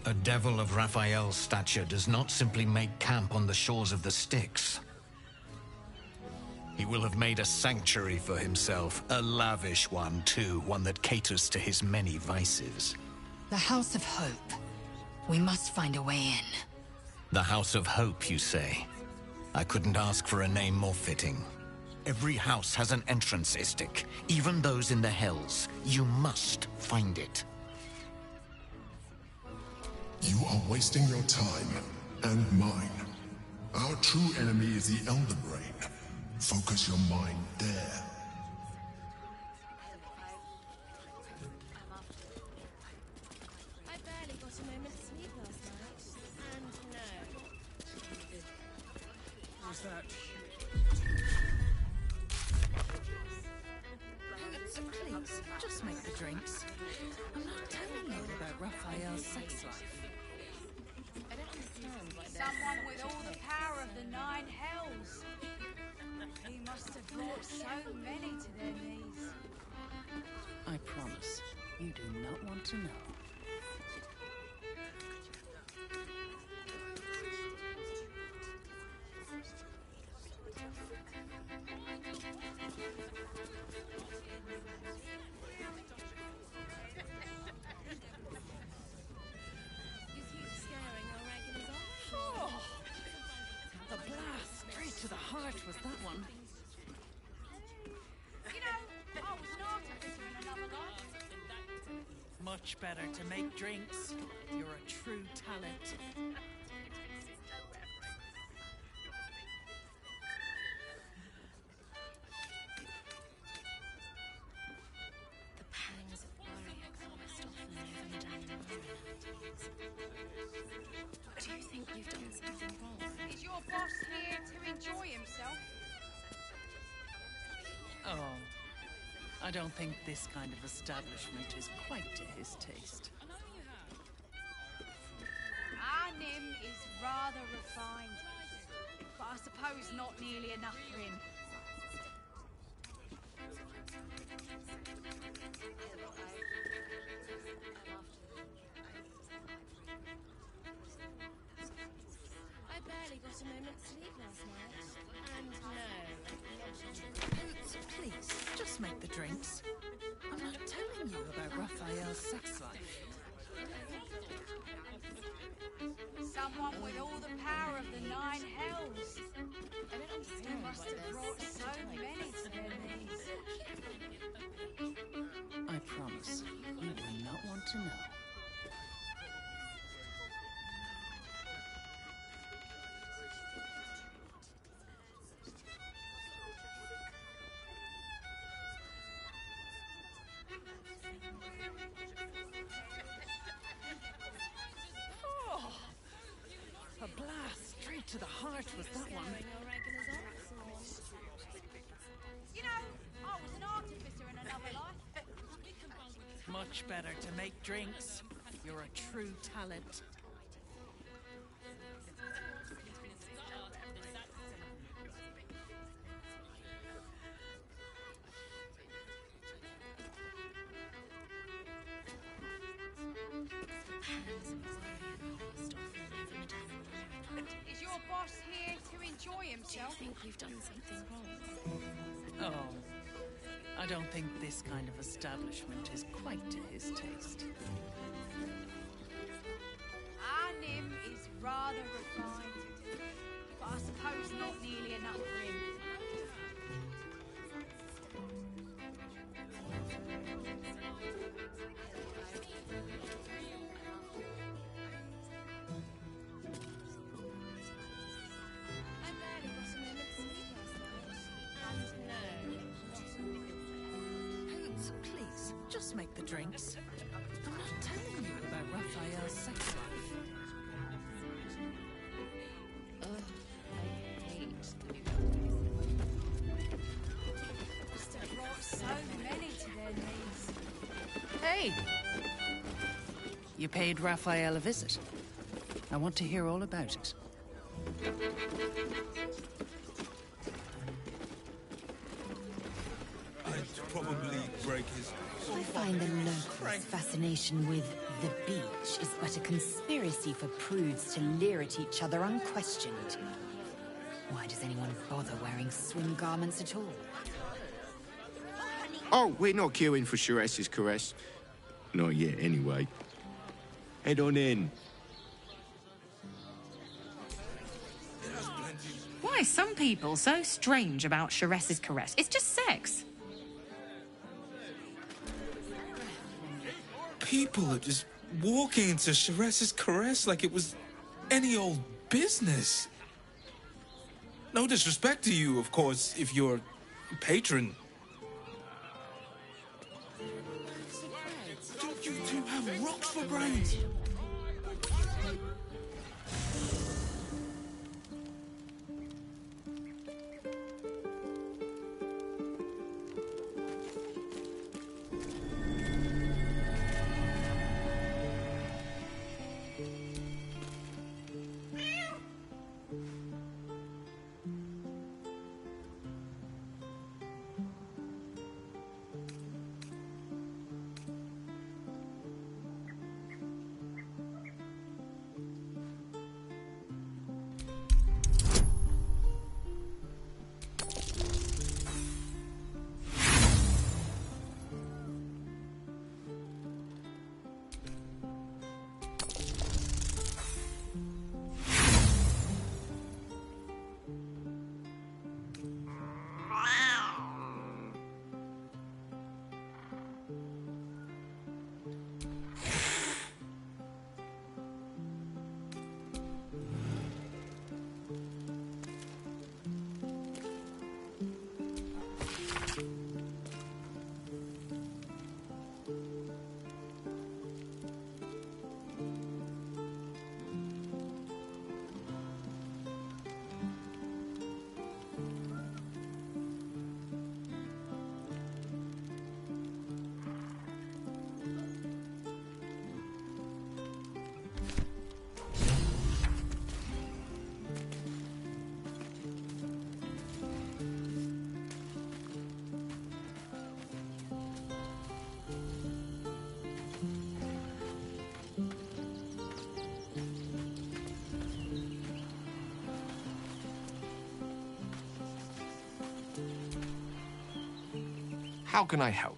A devil of Raphael's stature does not simply make camp on the shores of the Styx. He will have made a sanctuary for himself, a lavish one too, one that caters to his many vices. The House of Hope. We must find a way in. The House of Hope, you say? I couldn't ask for a name more fitting. Every house has an entrance, Istik, even those in the Hells. You must find it. You are wasting your time, and mine. Our true enemy is the Elder Brain. Focus your mind there. I barely got a moment's sleep last night. And no. What's that? Please, just make the drinks. I'm not telling you about Raphael's sex life. I don't understand why Someone with all the power of the 9 hells. He must have brought so many to their knees. I promise, you do not want to know. A blast straight to the heart was that one. You know, I was an artificer in another life. Much better to make drinks. You're a true talent. the pangs of warrior cast often over Madame Marina's. Do you think you've done something wrong? Is your boss here to enjoy himself? Oh, I don't think this kind of establishment is quite to his taste. Our Nim is rather refined, but I suppose not nearly enough for him. I barely got a moment's sleep last night. And no. Please, just make the drinks. I'm not telling you about Raphael's sex life. Someone with all the power of the 9 hells. I don't understand He must why have there's brought such so a many to their knees. I promise, you do not want to know. A blast straight to the heart was that one. You know, I was an artificer in another life. Much better to make drinks. You're a true talent. Is your boss here to enjoy himself? Do you think you've done something wrong? Oh, I don't think this kind of establishment is quite to his taste. Our Nim is rather refined, but I suppose not nearly enough for him. Just make the drinks. I'm not telling you about Raphael's sex life. Must have brought so many to their knees. Hey! You paid Raphael a visit. I want to hear all about it. I'd probably break his... I find the locals' fascination with the beach is but a conspiracy for prudes to leer at each other unquestioned. Why does anyone bother wearing swim garments at all? Oh, we're not queuing for Shiraz's caress. Not yet, anyway. Head on in. Why are some people so strange about Shiraz's caress? It's just sex. People are just walking into Shiraz's caress like it was any old business. No disrespect to you, of course, if you're a patron. Don't you two have rocks for brains? How can I help?